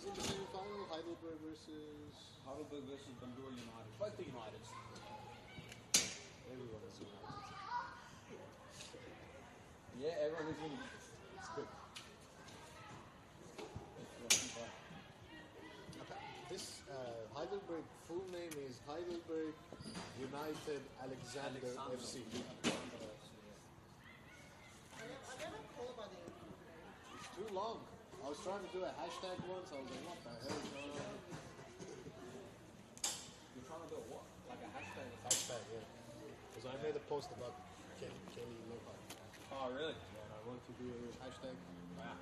in the semi-final? Heidelberg versus Bundoora United. Both the Uniteds. everyone is United. Yeah, everyone is in. It's good. This Heidelberg full name is Heidelberg United Alexander FC. I never call by the It's too long. I was trying to do a hashtag once. I was like, what the hell is going on? You're trying to do what? Like a hashtag or something? Hashtag, yeah. Because I made a post about Kelly Lockhart. Oh, really? Yeah, and I wanted to do a hashtag. Wow.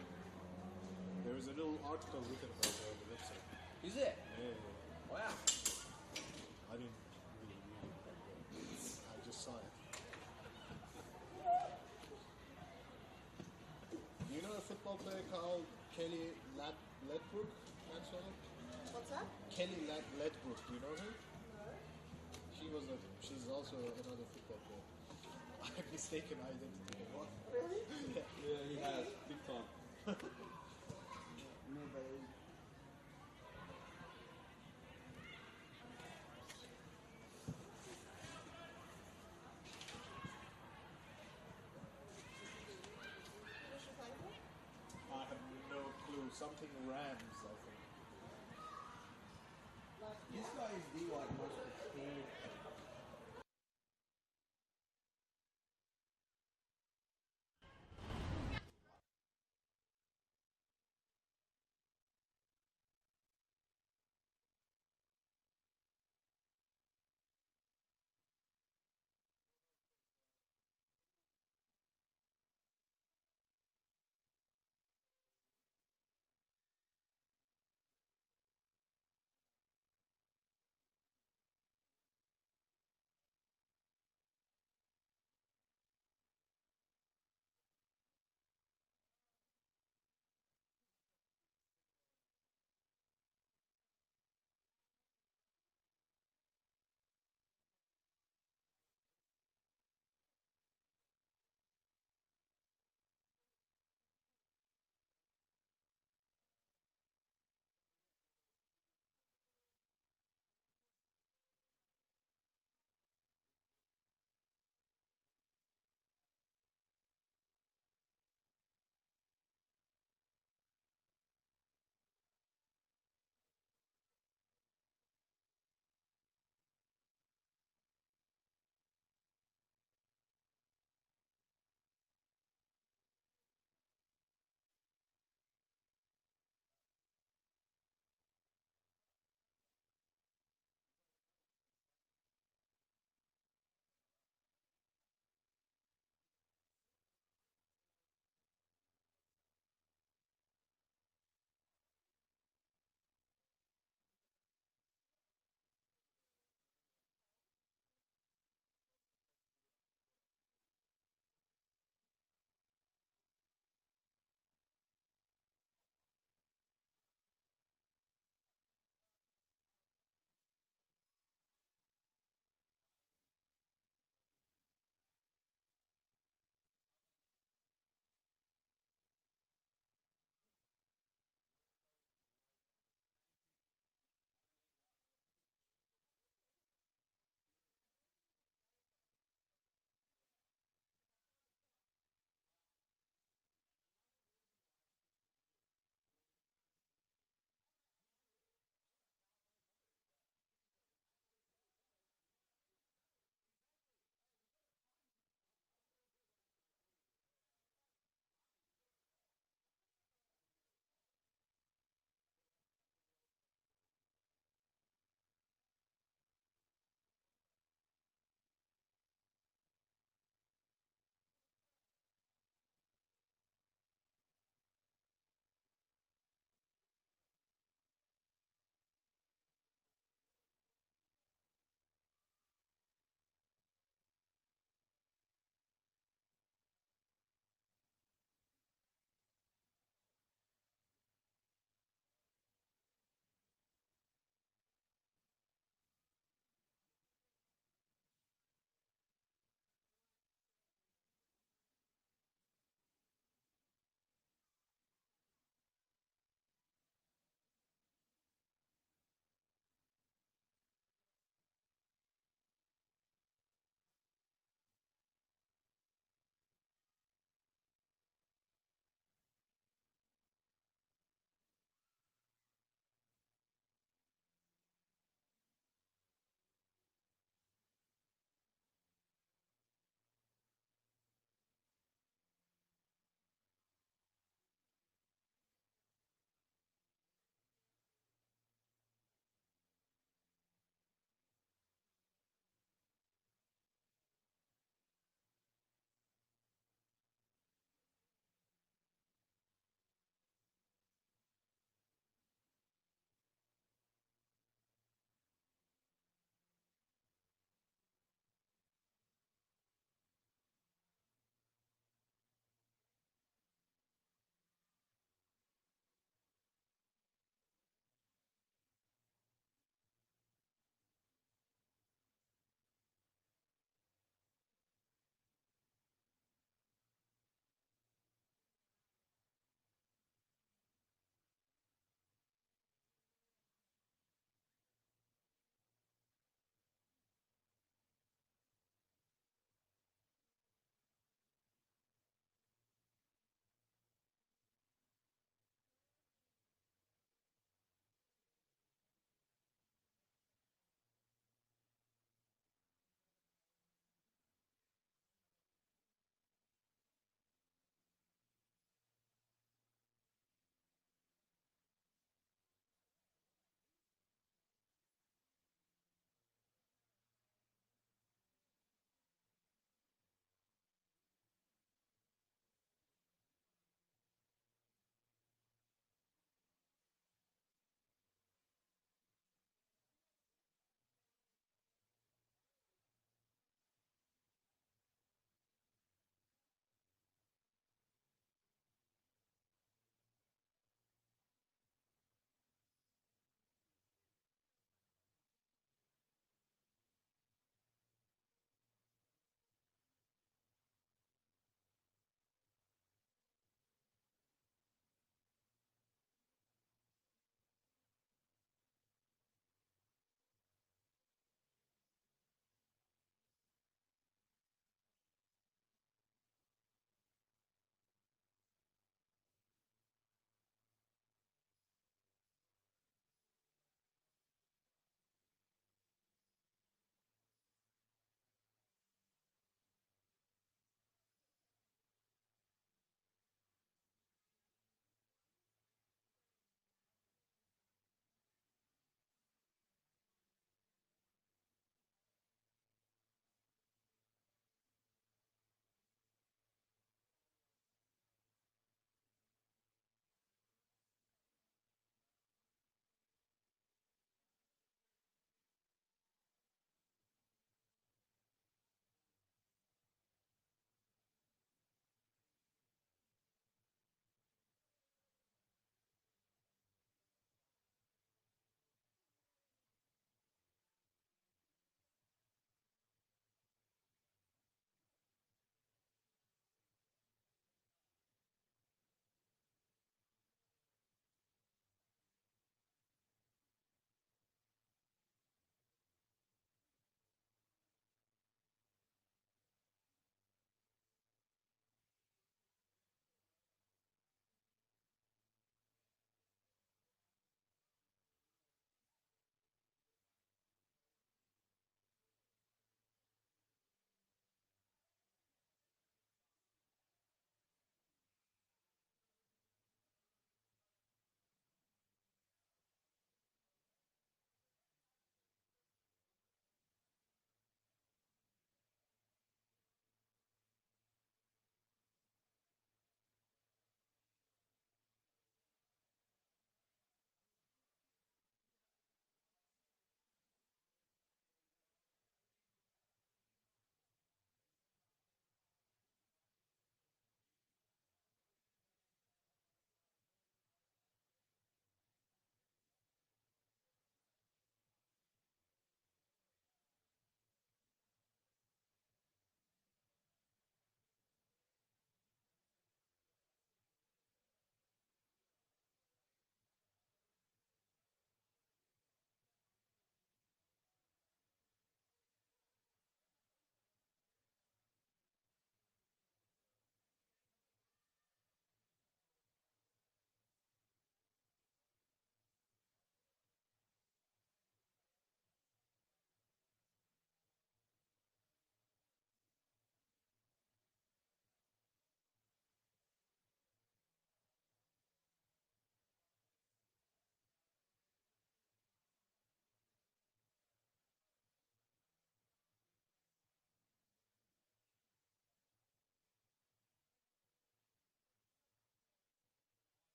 There was a little article written about it on the website. Is it? Yeah. Wow. I didn't really read it, but I just saw it. Do you know a football player called Kelly Ledbrook? What's that? Kelly Ledbrook, do you know her? She's also another football player. I have mistaken identity. What? Really? Yeah, he has. Big time. Who's she playing for? I have no clue. Something Rams, I think. This guy is the like most experienced.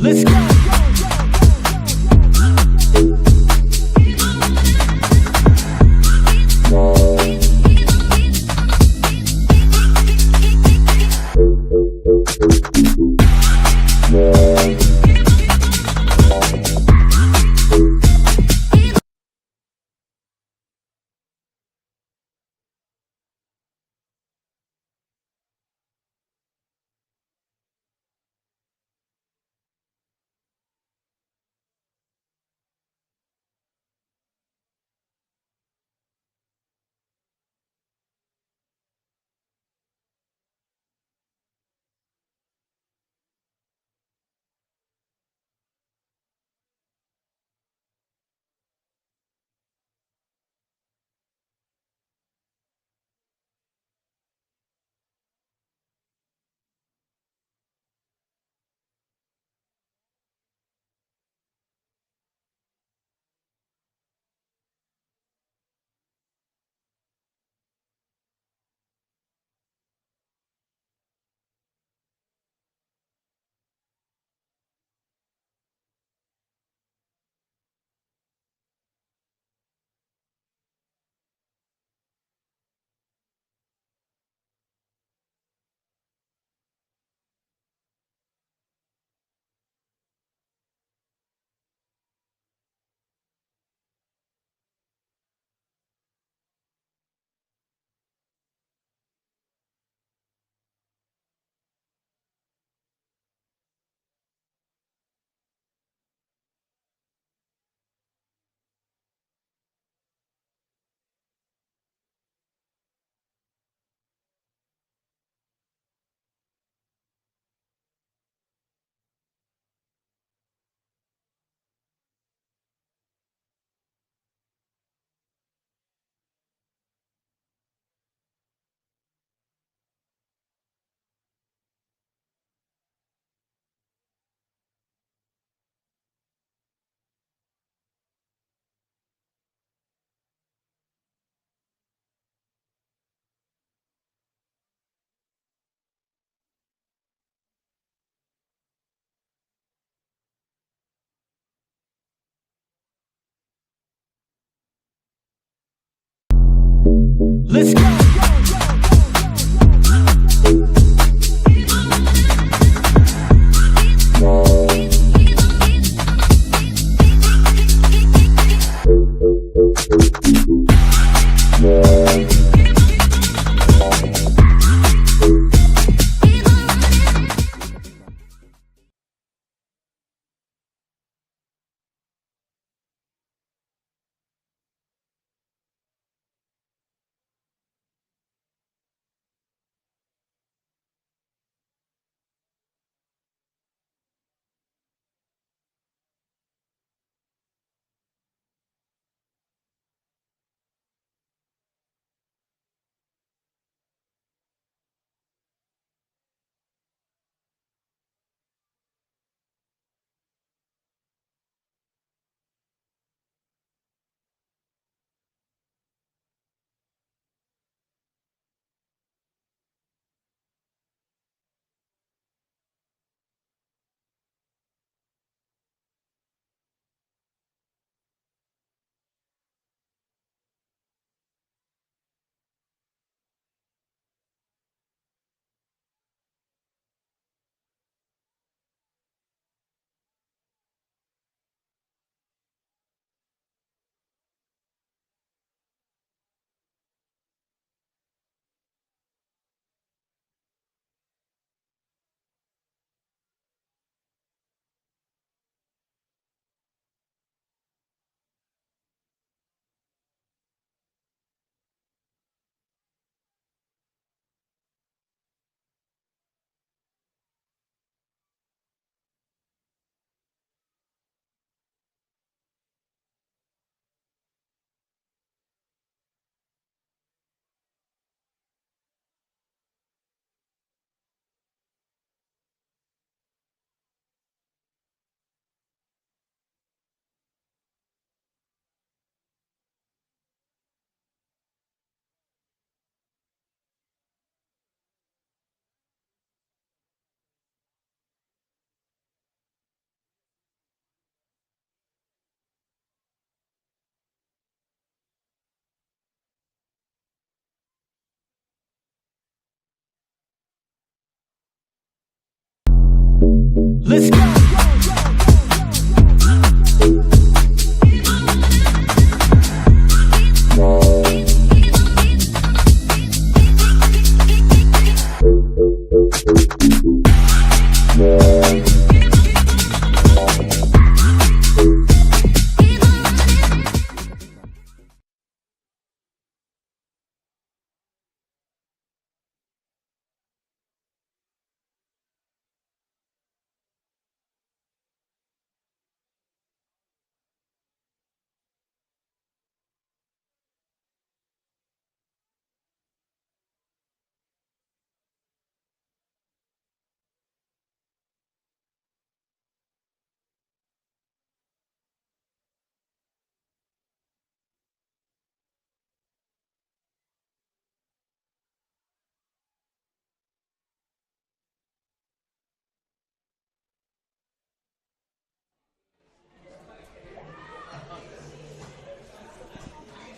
Let's go. Let's go. Let's go.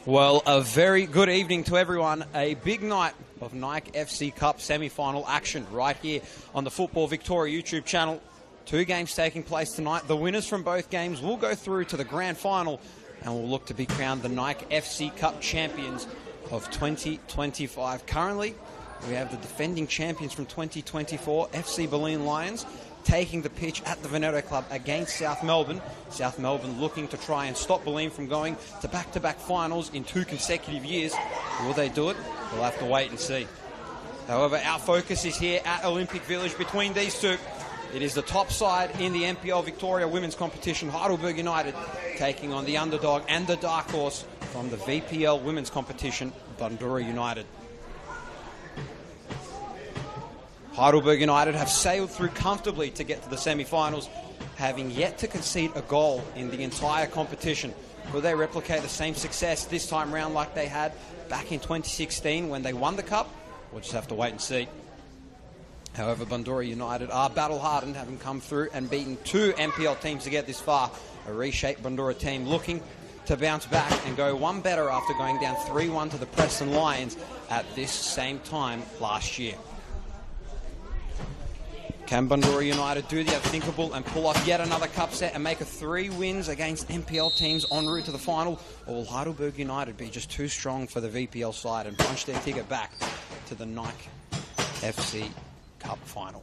Well, a very good evening to everyone. A big night of Nike FC Cup semi-final action right here on the Football Victoria YouTube channel. 2 games taking place tonight. The winners from both games will go through to the grand final and will look to be crowned the Nike FC Cup champions of 2025. Currently, we have the defending champions from 2024, FC Berlin Lions, taking the pitch at the Veneto Club against South Melbourne. South Melbourne looking to try and stop Berlin from going to back-to-back finals in 2 consecutive years. Will they do it? We'll have to wait and see. However, our focus is here at Olympic Village between these two. It is the top side in the NPL Victoria women's competition, Heidelberg United, taking on the underdog and the dark horse from the VPL women's competition, Bundoora United. Heidelberg United have sailed through comfortably to get to the semi-finals, having yet to concede a goal in the entire competition. Will they replicate the same success this time round like they had back in 2016 when they won the Cup? We'll just have to wait and see. However, Bundoora United are battle-hardened, having come through and beaten 2 NPL teams to get this far. A reshaped Bundoora team looking to bounce back and go one better after going down 3-1 to the Preston Lions at this same time last year. Can Bundoora United do the unthinkable and pull off yet another cup set and make a 3 wins against NPL teams en route to the final? Or will Heidelberg United be just too strong for the VPL side and punch their ticket back to the Nike FC Cup final?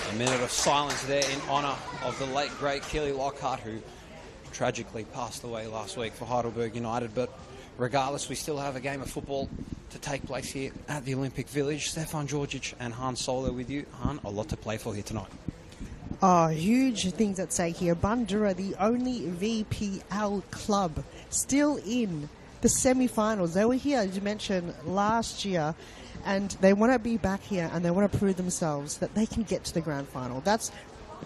A minute of silence there in honour of the late, great Keely Lockhart, who tragically passed away last week for Heidelberg United. But regardless, we still have a game of football to take place here at the Olympic Village. Stefan Georgic and Han Solo with you. Han, a lot to play for here tonight. Oh, huge things at stake here. Bundoora, the only VPL club still in the semi-finals. They were here, as you mentioned, last year, and they want to be back here and they want to prove themselves that they can get to the grand final. That's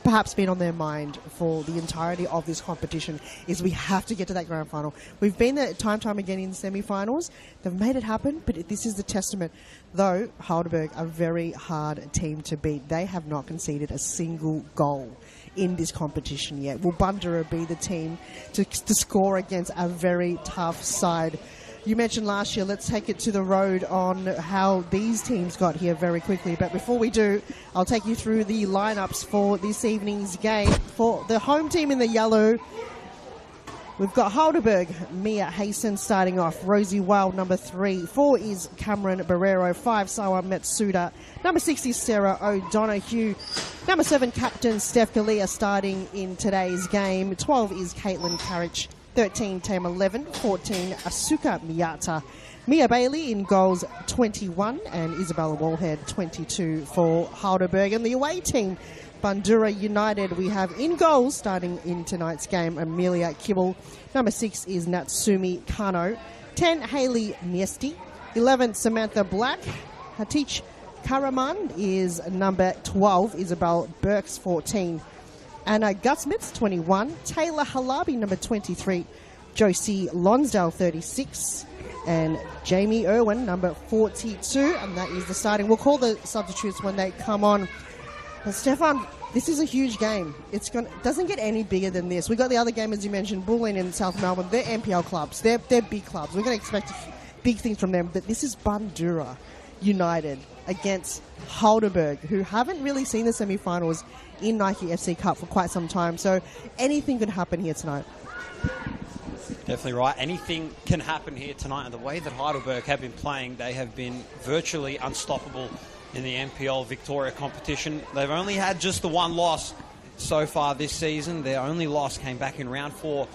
perhaps been on their mind for the entirety of this competition, is we have to get to that grand final. We've been there time again in semi-finals. They've made it happen, but this is the testament. Though Heidelberg, a very hard team to beat. They have not conceded a single goal in this competition yet. Will Bundoora be the team to score against a very tough side? You mentioned last year, let's take it to the road on how these teams got here very quickly. But before we do, I'll take you through the lineups for this evening's game. For the home team in the yellow, we've got Heidelberg, Mia Hasten starting off. Rosie Wild, number 3. 4 is Cameron Barrero. 5, Sawa Metsuda. Number 6 is Sarah O'Donoghue. Number 7, captain Steph Galea starting in today's game. 12 is Caitlin Carriage. 13, Tame 11. 14, Asuka Miyata. Mia Bailey in goals 21 and Isabella Wallhead 22 for Heidelberg. And the away team, Bundoora United, we have in goals starting in tonight's game, Amelia Kibble. Number 6 is Natsumi Kano. 10, Hayley Miesti. 11, Samantha Black. Hatich Karaman is number 12. Isabel Burks, 14. Anna Gutsmiths, 21. Taylor Halabi, number 23. Josie Lonsdale, 36. And Jamie Irwin, number 42. And that is the starting. We'll call the substitutes when they come on. And Stefan, this is a huge game. Doesn't get any bigger than this. We got the other game, as you mentioned, Bulleen in South Melbourne. They're NPL clubs. They're big clubs. We're going to expect big things from them. But this is Bundoora United against Heidelberg, who haven't really seen the semi-finals in Nike FC Cup for quite some time. So anything could happen here tonight. Definitely right. Anything can happen here tonight. And the way that Heidelberg have been playing, they have been virtually unstoppable in the NPL Victoria competition. They've only had just the one loss so far this season. Their only loss came back in round 4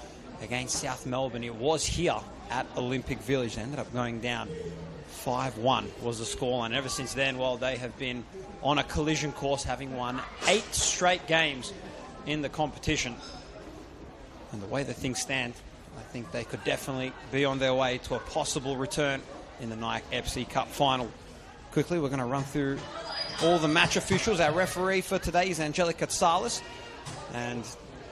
against South Melbourne. It was here at Olympic Village. They ended up going down 5-1 was the scoreline. And ever since then, well, they have been on a collision course, having won 8 straight games in the competition. And the way that things stand, I think they could definitely be on their way to a possible return in the Nike FC Cup final. Quickly, we're going to run through all the match officials. Our referee for today is Angelica Tsalis. And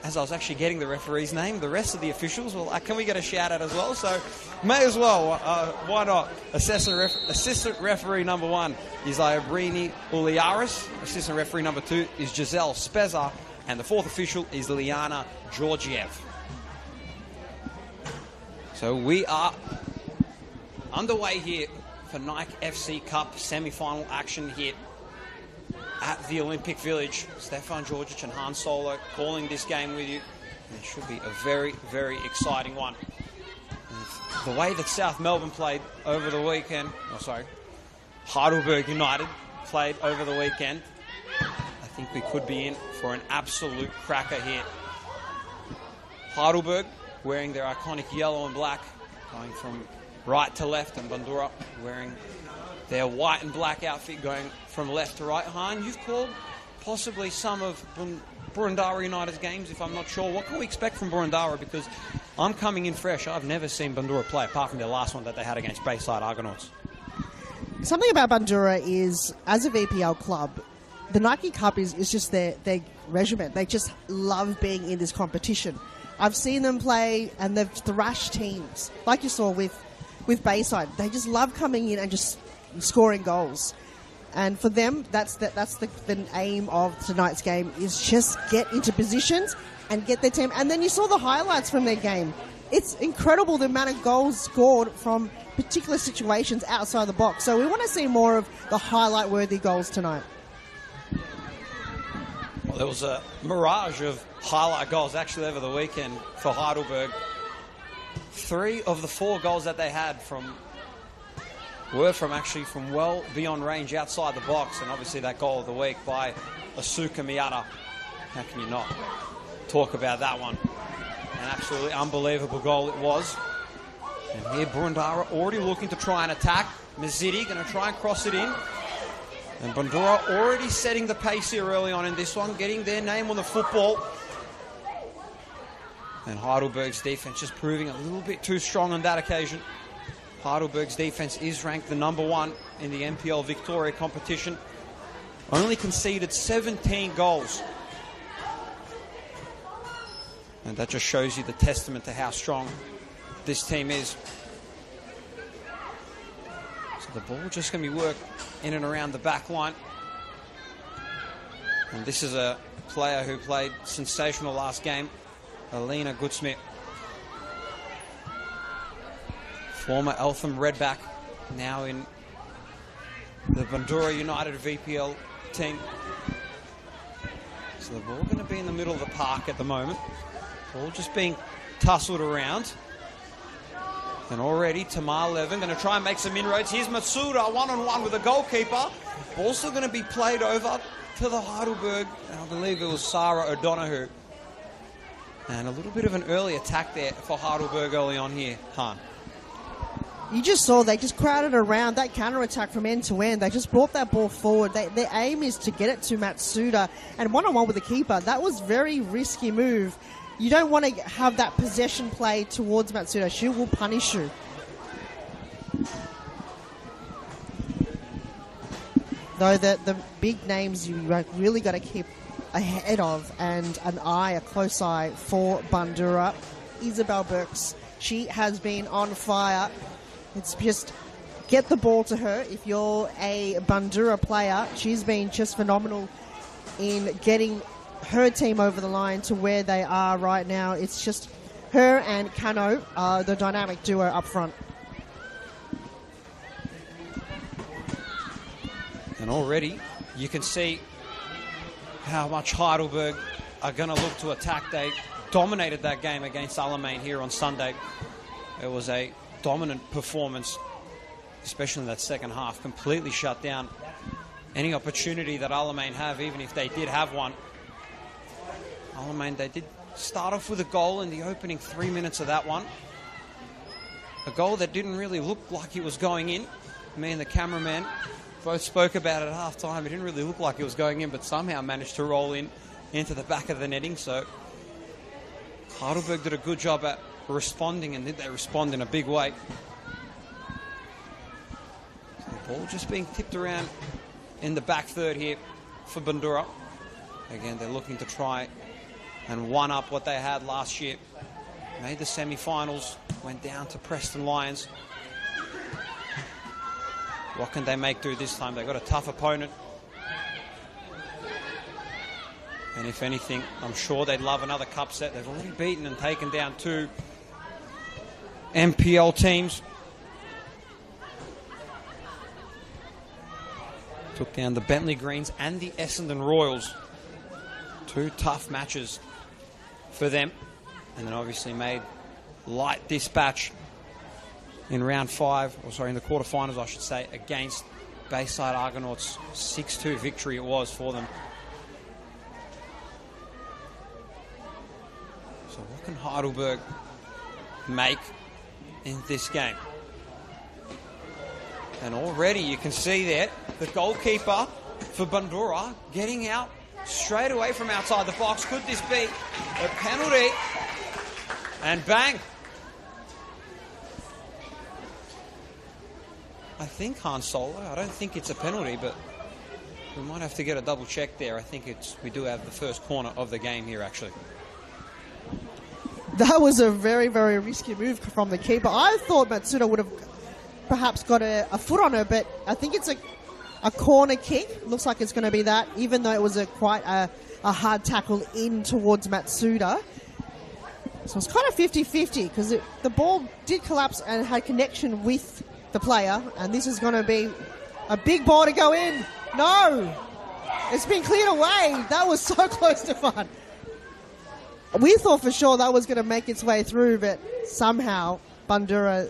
as I was actually getting the referee's name, the rest of the officials, well, can we get a shout out as well? So, may as well. Why not? Assistant referee number 1 is Iobrini Uliaris. Assistant referee number 2 is Giselle Spezza. And the 4th official is Liana Georgiev. So we are underway here for Nike FC Cup semi-final action here at the Olympic Village. Stefan Georgic and Han Solo calling this game with you. And it should be a very, very exciting one. And the way that South Melbourne played over the weekend, Heidelberg United played over the weekend, I think we could be in for an absolute cracker here. Heidelberg wearing their iconic yellow and black, going from right to left, and Bundoora wearing their white and black outfit going from left to right. Han, you've called possibly some of Bundoora United's games, if I'm not sure. What can we expect from Bundoora? Because I'm coming in fresh. I've never seen Bundoora play, apart from their last one that they had against Bayside Argonauts. Something about Bundoora is, as a VPL club, the Nike Cup is just their regiment. They just love being in this competition. I've seen them play, and they've thrashed teams, like you saw with Bayside. They just love coming in and just scoring goals. And for them, that's the aim of tonight's game, is just get into positions and get their team. And then you saw the highlights from their game. It's incredible the amount of goals scored from particular situations outside the box. So we want to see more of the highlight-worthy goals tonight. Well, there was a mirage of highlight goals actually over the weekend for Heidelberg. 3 of the 4 goals that they had were from well beyond range outside the box, and obviously that goal of the week by Asuka Miyata. How can you not talk about that one? An absolutely unbelievable goal it was. And here Bundoora already looking to try and attack. Mazzidi going to try and cross it in. And Bundoora already setting the pace here early on in this one, getting their name on the football. And Heidelberg's defense just proving a little bit too strong on that occasion. Heidelberg's defense is ranked the number 1 in the NPL Victoria competition. Only conceded 17 goals. And that just shows you the testament to how strong this team is. So the ball just going to be worked in and around the back line. And this is a player who played sensational last game, Alina Goodsmith. Former Eltham Redback, now in the Bundoora United VPL team. So the ball going to be in the middle of the park at the moment. Ball just being tussled around. And already Tamar Levin going to try and make some inroads. Here's Matsuda, one-on-one with the goalkeeper. Ball still going to be played over to the Heidelberg. I believe it was Sarah O'Donoghue. And a little bit of an early attack there for Heidelberg early on here, Han. You just saw they just crowded around that counter-attack from end to end. They just brought that ball forward. Their aim is to get it to Matsuda. And one-on-one with the keeper, that was very risky move. You don't want to have that possession play towards Matsuda. She will punish you. Though the big names you really got to keep ahead of and a close eye for Bundoora. Isabel Burks, she has been on fire. It's just get the ball to her. If you're a Bundoora player, she's been just phenomenal in getting her team over the line to where they are right now. It's just her and Kano, the dynamic duo up front. And already you can see how much Heidelberg are going to look to attack. They dominated that game against Alamein here on Sunday. It was a dominant performance, especially in that second half. Completely shut down any opportunity that Alamein have, even if they did have one. Alamein, they did start off with a goal in the opening 3 minutes of that one. A goal that didn't really look like it was going in. Me and the cameraman both spoke about it at half-time. It didn't really look like it was going in, but somehow managed to roll in into the back of the netting. So Heidelberg did a good job at responding, and did they respond in a big way. So the ball just being tipped around in the back third here for Bundoora. Again, they're looking to try and one-up what they had last year. Made the semi-finals, went down to Preston Lions. What can they make do this time? They've got a tough opponent. And if anything, I'm sure they'd love another cup set. They've already beaten and taken down 2 MPL teams. Took down the Bentley Greens and the Essendon Royals. 2 tough matches for them. And then obviously made light dispatch in round 5, or sorry, in the quarterfinals, I should say, against Bayside Argonauts. 6-2 victory it was for them. So what can Heidelberg make in this game? And already you can see there, the goalkeeper for Bundoora getting out straight away from outside the box. Could this be a penalty? And bang! I think Han Solo. I don't think it's a penalty, but we might have to get a double check there. I think we do have the first corner of the game here, actually. That was a very, very risky move from the keeper. I thought Matsuda would have perhaps got a foot on her, but I think it's a corner kick. Looks like it's going to be that, even though it was quite a hard tackle in towards Matsuda. So it's kind of 50-50 because the ball did collapse and had connection with the player, and this is going to be a big ball to go in. No! It's been cleared away. That was so close to fun. We thought for sure that was going to make its way through, but somehow Bundoora,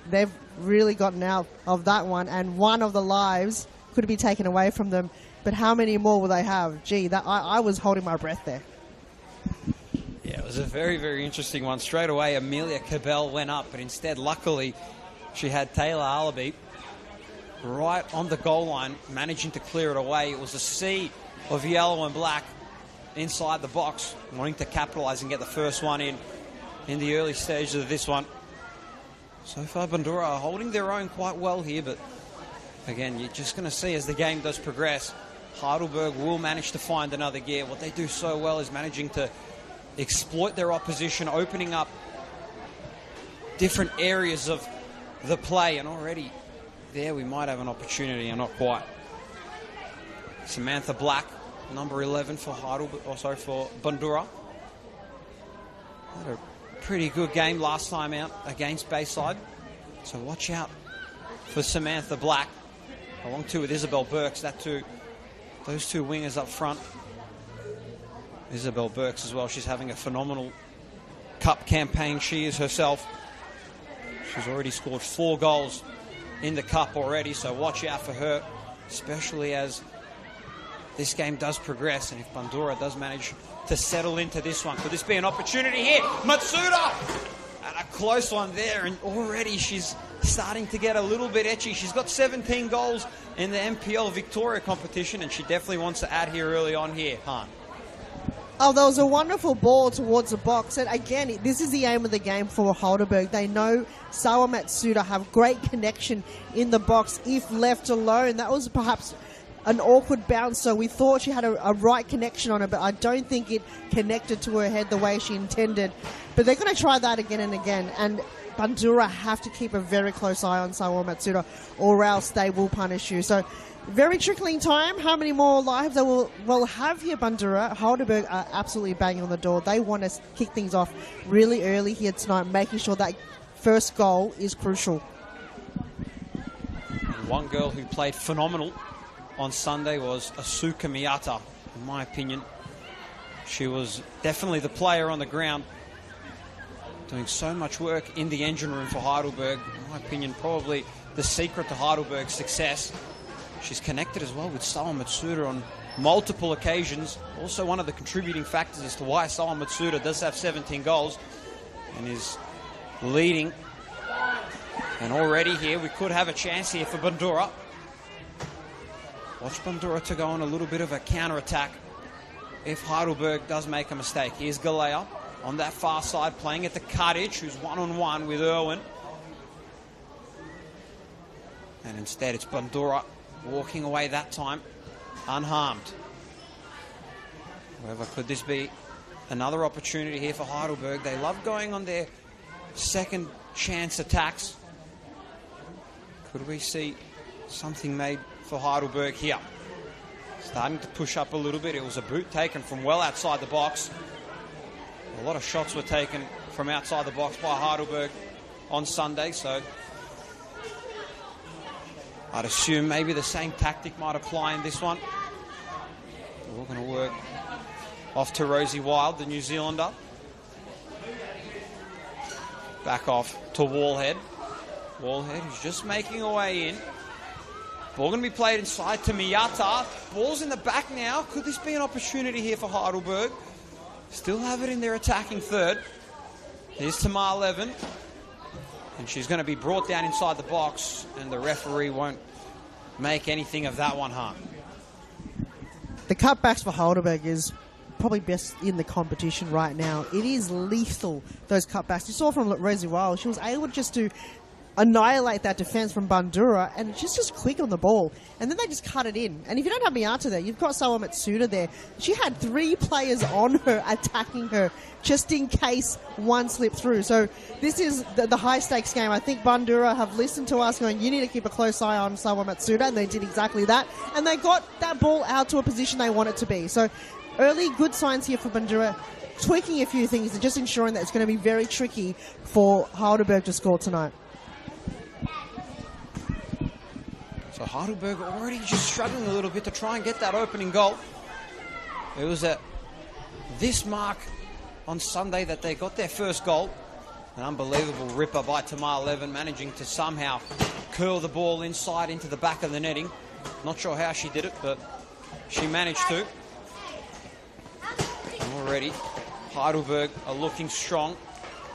they've really gotten out of that one, and one of the lives could be taken away from them. But how many more will they have? Gee, I was holding my breath there. Yeah, it was a very, very interesting one. Straight away, Amelia Cabell went up, but instead, luckily, she had Taylor Allaby right on the goal line, managing to clear it away. It was a sea of yellow and black inside the box, wanting to capitalise and get the first one in the early stages of this one. So far, Bundoora are holding their own quite well here, but again, you're just going to see as the game does progress, Heidelberg will manage to find another gear. What they do so well is managing to exploit their opposition, opening up different areas of the play, and already there we might have an opportunity, and not quite. Samantha Black, number 11 for for Bundoora. Had a pretty good game last time out against Bayside, so watch out for Samantha Black, along too with Isabel Burks. Those 2 wingers up front. Isabel Burks as well. She's having a phenomenal cup campaign. She is herself. She's already scored 4 goals in the cup already, so watch out for her, especially as this game does progress, and if Bundoora does manage to settle into this one, could this be an opportunity here? Matsuda! And a close one there, and already she's starting to get a little bit etchy. She's got 17 goals in the MPL Victoria competition, and she definitely wants to add here early on here, Han. Oh, there was a wonderful ball towards the box. And again, this is the aim of the game for Heidelberg. They know Sawa Matsuda have great connection in the box if left alone. That was perhaps an awkward bounce, so we thought she had a right connection on her, but I don't think it connected to her head the way she intended. But they're going to try that again and again, and Bundoora have to keep a very close eye on Sawa Matsuda, or else they will punish you. So very trickling time. How many more lives they will have here, Bundoora? Heidelberg are absolutely banging on the door. They want to kick things off really early here tonight, making sure that first goal is crucial. And one girl who played phenomenal on Sunday was Asuka Miyata, in my opinion. She was definitely the player on the ground, doing so much work in the engine room for Heidelberg. In my opinion, probably the secret to Heidelberg's success. She's connected as well with Sawa Matsuda on multiple occasions. Also one of the contributing factors as to why Sawa Matsuda does have 17 goals and is leading. And already here we could have a chance here for Bundoora. Watch Bundoora to go on a little bit of a counter-attack if Heidelberg does make a mistake. Here's Galea on that far side playing at the cuttage, who's one-on-one with Irwin. And instead it's Bundoora walking away that time unharmed. However, could this be another opportunity here for Heidelberg? They love going on their second chance attacks. Could we see something made for Heidelberg here? Starting to push up a little bit. It was a boot taken from well outside the box. A lot of shots were taken from outside the box by Heidelberg on Sunday, so I'd assume maybe the same tactic might apply in this one. We're going to work off to Rosie Wild, the New Zealander. Back off to Wallhead. Wallhead, who's just making her way in. Ball going to be played inside to Miyata. Ball's in the back now. Could this be an opportunity here for Heidelberg? Still have it in their attacking third. Here's Tamar Levin. And she's going to be brought down inside the box, and the referee won't make anything of that one, huh? The cutbacks for Heidelberg is probably best in the competition right now. It is lethal, those cutbacks. You saw from Rosie Wild, she was able just to annihilate that defense from Bundoora, and she's just quick on the ball. And then they just cut it in. And if you don't have Miyata there, you've got Sawa Matsuda there. She had 3 players on her attacking her just in case one slipped through. So this is the high-stakes game. I think Bundoora have listened to us going, you need to keep a close eye on Sawa Matsuda, and they did exactly that. And they got that ball out to a position they want it to be. So early good signs here for Bundoora, tweaking a few things and just ensuring that it's going to be very tricky for Heidelberg to score tonight. So Heidelberg already just struggling a little bit to try and get that opening goal. It was at this mark on Sunday that they got their first goal. An unbelievable ripper by Tamar Levin, managing to somehow curl the ball inside into the back of the netting. Not sure how she did it, but she managed to. And already Heidelberg are looking strong.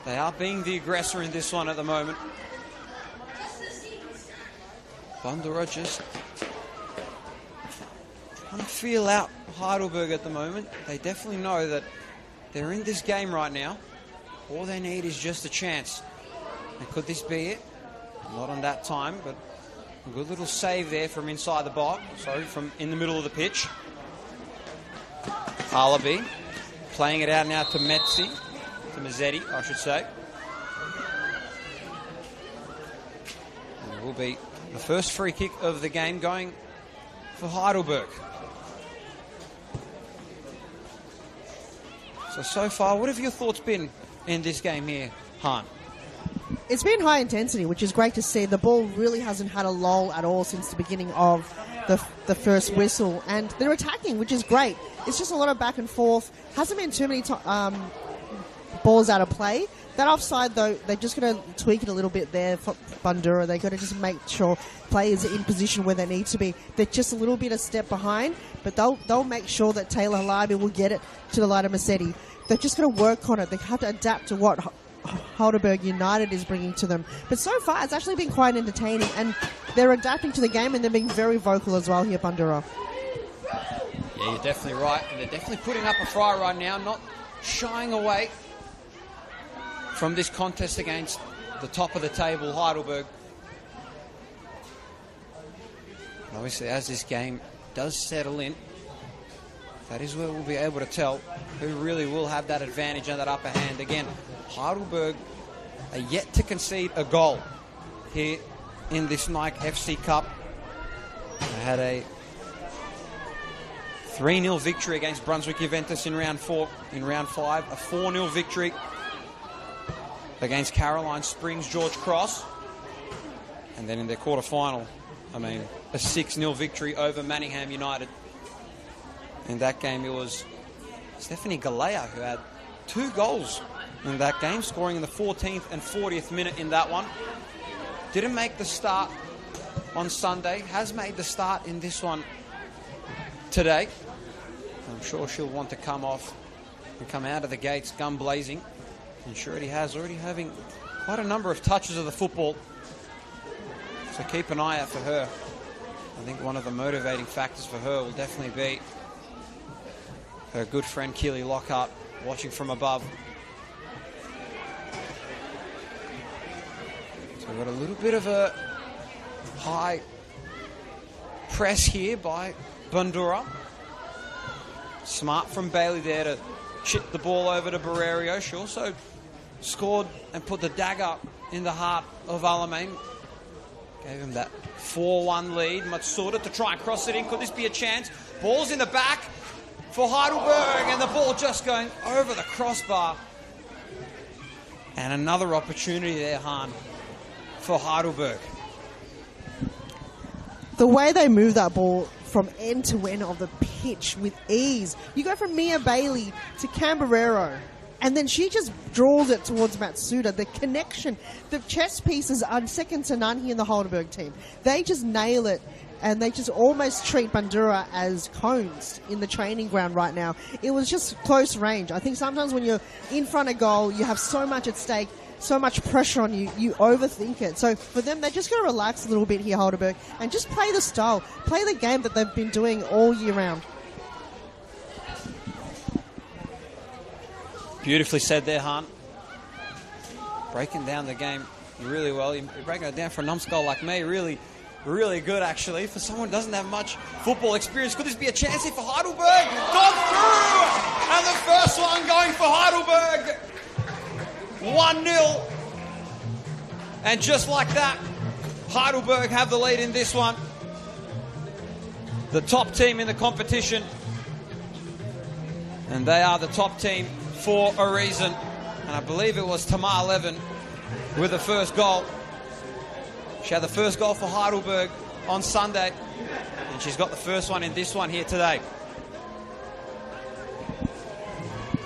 They are being the aggressor in this one at the moment. Bundoora just trying to feel out Heidelberg at the moment. They definitely know that they're in this game right now. All they need is just a chance. And could this be it? Not on that time, but a good little save there from inside the box. Sorry, from in the middle of the pitch. Alabi playing it out now to Mazzetti, I should say. And it will be the first free kick of the game going for Heidelberg. So far, what have your thoughts been in this game here, Han? It's been high intensity, which is great to see. The ball really hasn't had a lull at all since the beginning of the first whistle. And they're attacking, which is great. It's just a lot of back and forth. Hasn't been too many ball's out of play. That offside, though, they're just going to tweak it a little bit there for Bundoora. They've got to just make sure players are in position where they need to be. They're just a little bit a step behind, but they'll make sure that Taylor Halabi will get it to the Lada Mercedes. They're just going to work on it. They have to adapt to what Heidelberg United is bringing to them. But so far, it's actually been quite entertaining, and they're adapting to the game, and they're being very vocal as well here, Bundoora. Yeah, you're definitely right. And they're definitely putting up a fight right now, not shying away from this contest against the top of the table, Heidelberg. And obviously, as this game does settle in, that is where we'll be able to tell who really will have that advantage and that upper hand. Again, Heidelberg are yet to concede a goal here in this Nike FC Cup. They had a 3-0 victory against Brunswick Juventus in round 4. In round 5, a 4-0 victory against Caroline Springs George Cross. And then in their quarter-final, a 6-0 victory over Manningham United. In that game, it was Stephanie Galea who had 2 goals in that game, scoring in the 14th and 40th minute in that one. Didn't make the start on Sunday, has made the start in this one today. I'm sure she'll want to come off and come out of the gates gun blazing. And sure he has, already having quite a number of touches of the football. So keep an eye out for her. I think one of the motivating factors for her will definitely be her good friend Keely Lockhart watching from above. So we've got a little bit of a high press here by Bundoora. Smart from Bailey there to chip the ball over to Barrerio. She also scored and put the dagger in the heart of Alamein. Gave him that 4-1 lead. Matsuda to try and cross it in. Could this be a chance? Ball's in the back for Heidelberg, and the ball just going over the crossbar. And another opportunity there, Han, for Heidelberg. The way they move that ball from end to end of the pitch with ease. You go from Mia Bailey to Cambarero, and then she just draws it towards Matsuda. The connection, the chess pieces are second to none here in the Heidelberg team. They just nail it, and they just almost treat Bundoora as cones in the training ground right now. It was just close range. I think sometimes when you're in front of goal, you have so much at stake, so much pressure on you, you overthink it. So for them, they're just going to relax a little bit here, Heidelberg, and just play the style, play the game that they've been doing all year round. Beautifully said there, Han. Breaking down the game really well. You're breaking it down for a numbskull like me. Really, really good, actually. For someone who doesn't have much football experience, could this be a chance here for Heidelberg? Gone through! And the first one going for Heidelberg. 1-0. And just like that, Heidelberg have the lead in this one. The top team in the competition. And they are the top team for a reason. And I believe it was Tamar Levin with the first goal. She had the first goal for Heidelberg on Sunday, and she's got the first one in this one here today.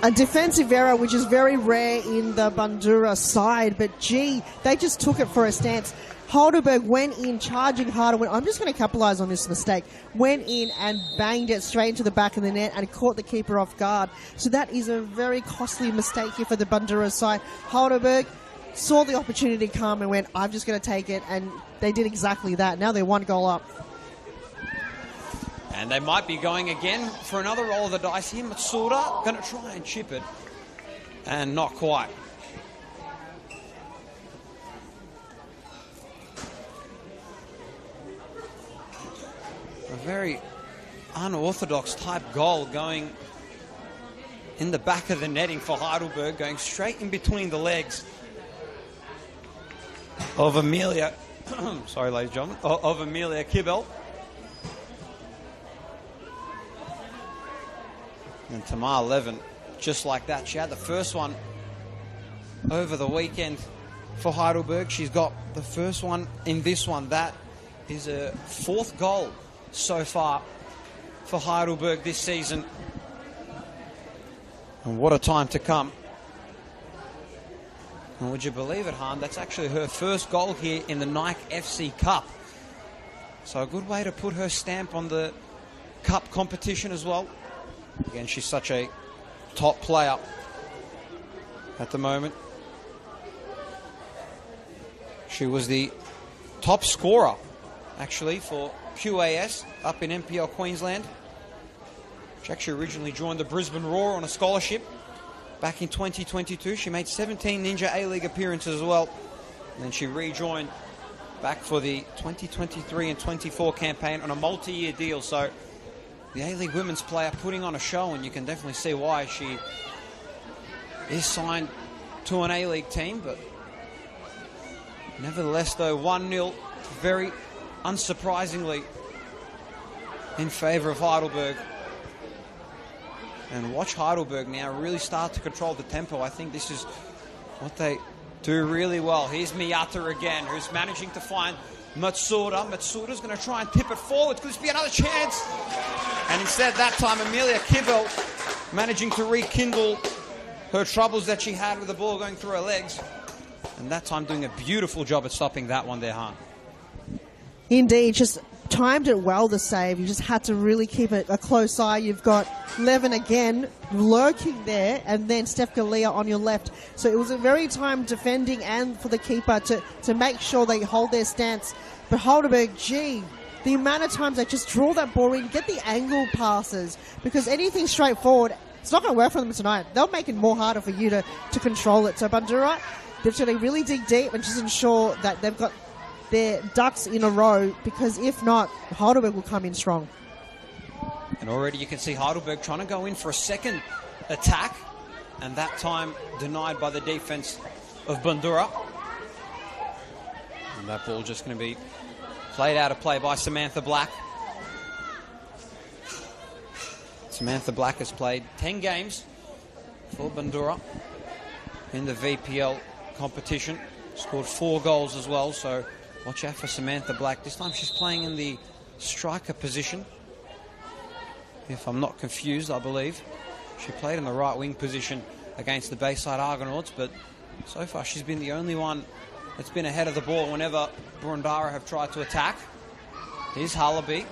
A defensive error, which is very rare in the Bundoora side, but gee, they just took it for a stance. Heidelberg went in, charging harder. I'm just going to capitalise on this mistake. Went in and banged it straight into the back of the net and caught the keeper off guard. So that is a very costly mistake here for the Bundoora side. Heidelberg saw the opportunity come and went, I'm just going to take it, and they did exactly that. Now they're 1 goal up. And they might be going again for another roll of the dice here. Matsuda going to try and chip it, and not quite. A very unorthodox type goal going in the back of the netting for Heidelberg, going straight in between the legs of Amelia. Sorry, ladies and gentlemen, of Amelia Kibel. And Tamar Levin, just like that. She had the first one over the weekend for Heidelberg. She's got the first one in this one. That is a 4th goal so far for Heidelberg this season. And what a time to come And would you believe it, Han? That's actually her first goal here in the Nike FC Cup. So a good way to put her stamp on the Cup competition as well. Again, she's such a top player at the moment. She was the top scorer, actually, for QAS up in NPL Queensland. She actually originally joined the Brisbane Roar on a scholarship back in 2022. She made 17 Ninja A-League appearances as well. And then she rejoined back for the 2023 and 24 campaign on a multi-year deal. So the A-League women's player putting on a show, and you can definitely see why. She is signed to an A-League team, but nevertheless, though, 1-0, very unsurprisingly, in favour of Heidelberg. And watch Heidelberg now really start to control the tempo. I think this is what they do really well. Here's Miyata again, who's managing to find Matsuda. Matsuda's going to try and tip it forward. Could this be another chance? And instead, that time, Amelia Kibel managing to rekindle her troubles that she had with the ball going through her legs. And that time doing a beautiful job at stopping that one there, Han. Indeed, just timed it well, the save. You just had to really keep it a close eye. You've got Levin again lurking there, and then Steph Galea on your left. So it was a very timed defending and for the keeper to make sure they hold their stance. But Heidelberg, gee, the amount of times they just draw that ball in, get the angle passes, because anything straightforward, it's not going to work for them tonight. They'll make it more harder for you to control it. So Bundoora, they've got to really dig deep and just ensure that they've got their ducks in a row, because if not, Heidelberg will come in strong. And already you can see Heidelberg trying to go in for a second attack, and that time denied by the defense of Bundoora. And that ball just going to be played out of play by Samantha Black. Samantha Black has played 10 games for Bundoora in the VPL competition. Scored 4 goals as well, so watch out for Samantha Black. This time she's playing in the striker position. If I'm not confused, I believe. She played in the right wing position against the Bayside Argonauts, but so far she's been the only one that's been ahead of the ball whenever Bundoora have tried to attack. Here's Hullaby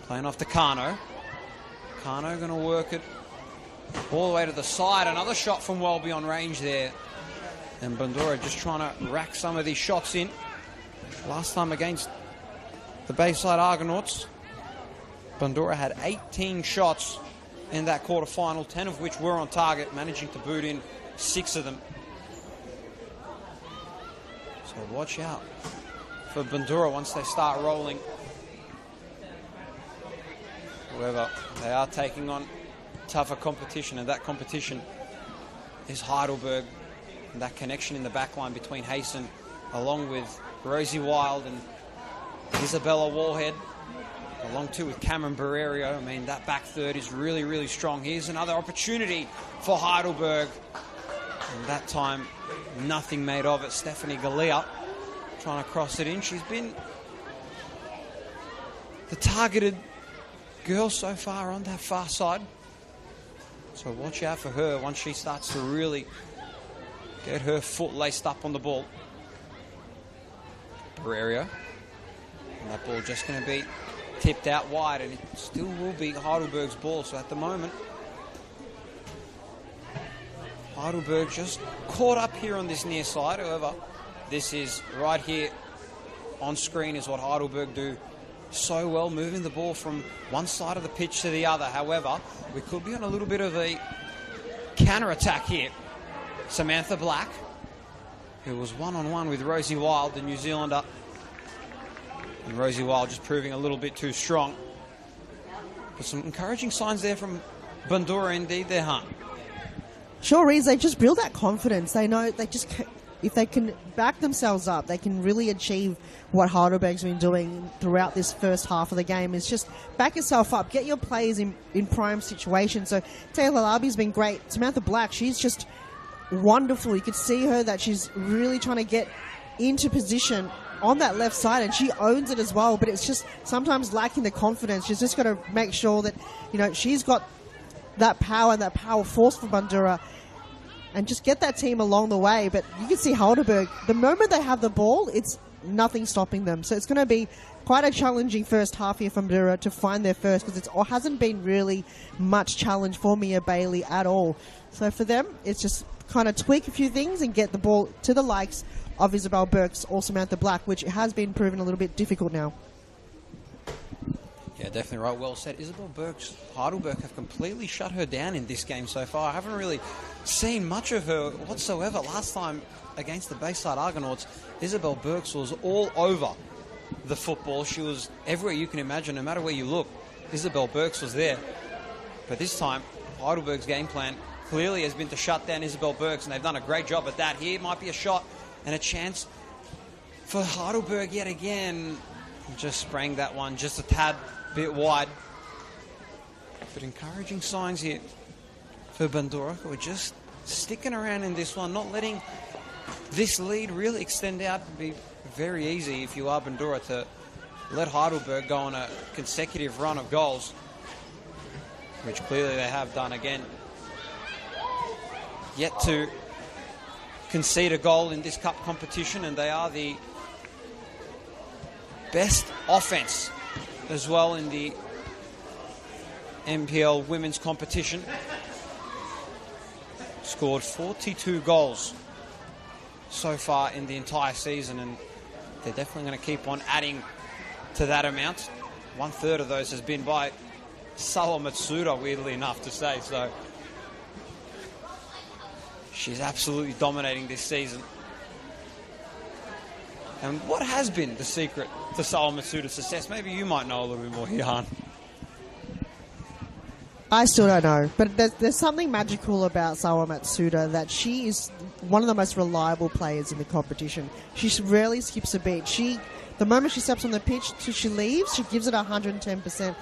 playing off to Kano. Kano going to work it all the way to the side. Another shot from well beyond range there. And Bundoora just trying to rack some of these shots in. Last time against the Bayside Argonauts, Bundoora had 18 shots in that quarterfinal, 10 of which were on target, managing to boot in 6 of them. So watch out for Bundoora once they start rolling. However, they are taking on tougher competition, and that competition is Heidelberg. And that connection in the back line between Hayson, along with Rosie Wild and Isabella Warhead, along too with Cameron Barrerio. I mean, that back third is really, really strong. Here's another opportunity for Heidelberg. And that time, nothing made of it. Stephanie Galea trying to cross it in. She's been the targeted girl so far on that far side. So watch out for her once she starts to really get her foot laced up on the ball. Barrerio. And that ball just going to be tipped out wide, and it still will be Heidelberg's ball. So at the moment, Heidelberg just caught up here on this near side. However, this is right here on screen is what Heidelberg do so well, moving the ball from one side of the pitch to the other. However, we could be on a little bit of a counter-attack here. Samantha Black, who was one-on-one with Rosie Wild, the New Zealander. And Rosie Wild just proving a little bit too strong. But some encouraging signs there from Bundoora indeed there, huh? Sure is. They just build that confidence. They know they just, if they can back themselves up, they can really achieve what Heidelberg's been doing throughout this first half of the game. Is just back yourself up, get your players in prime situations. So Taylor Larby's been great. Samantha Black, she's just wonderful. You could see her that she's really trying to get into position on that left side, and she owns it as well, but it's just sometimes lacking the confidence. She's just got to make sure that, you know, she's got that power and that power force for Bundoora. and just get that team along the way. But you can see Heidelberg, the moment they have the ball, it's nothing stopping them. So it's going to be quite a challenging first half here from Bundoora to find their first, because it hasn't been really much challenge for Mia Bailey at all. So for them, it's just kind of tweak a few things and get the ball to the likes of Isabel Burks or Samantha Black, which has been proven a little bit difficult now. Yeah, definitely right. Well said. Isabel Burks, Heidelberg have completely shut her down in this game so far. I haven't really seen much of her whatsoever. Last time against the Bayside Argonauts, Isabel Burks was all over the football. She was everywhere you can imagine. No matter where you look, Isabel Burks was there. But this time, Heidelberg's game plan clearly has been to shut down Isabel Burks, and they've done a great job at that. Here might be a shot and a chance for Heidelberg yet again. Just sprang that one just a tad bit wide. But encouraging signs here for Bundoora, who are just sticking around in this one, not letting this lead really extend out. It'd be very easy if you are Bundoora to let Heidelberg go on a consecutive run of goals, which clearly they have done again. Yet to concede a goal in this cup competition, and they are the best offense as well in the MPL women's competition. Scored 42 goals so far in the entire season, and they're definitely going to keep on adding to that amount. 1/3 of those has been by Sawa Matsuda, weirdly enough to say. So she's absolutely dominating this season. And what has been the secret to Sawa Matsuda's success? Maybe you might know a little bit more here, Han. I still don't know, but there's something magical about Sawa Matsuda, that she is one of the most reliable players in the competition. She rarely skips a beat. The moment she steps on the pitch till she leaves, she gives it 110%.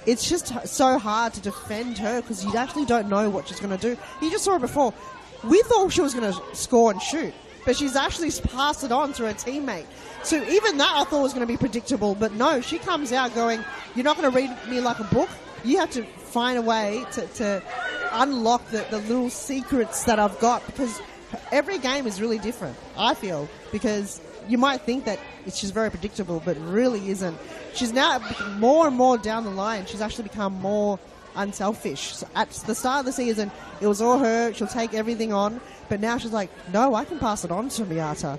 It's just so hard to defend her because you actually don't know what she's going to do. You just saw her before. We thought she was going to score and shoot, but she's actually passed it on to her teammate. So even that I thought was going to be predictable, but no, she comes out going, you're not going to read me like a book. You have to find a way to unlock the little secrets that I've got, because every game is really different, I feel, because you might think that she's very predictable, but really isn't. She's now more and more down the line. She's actually become more unselfish. So at the start of the season, it was all her. She'll take everything on, but now she's like, no, I can pass it on to Miata,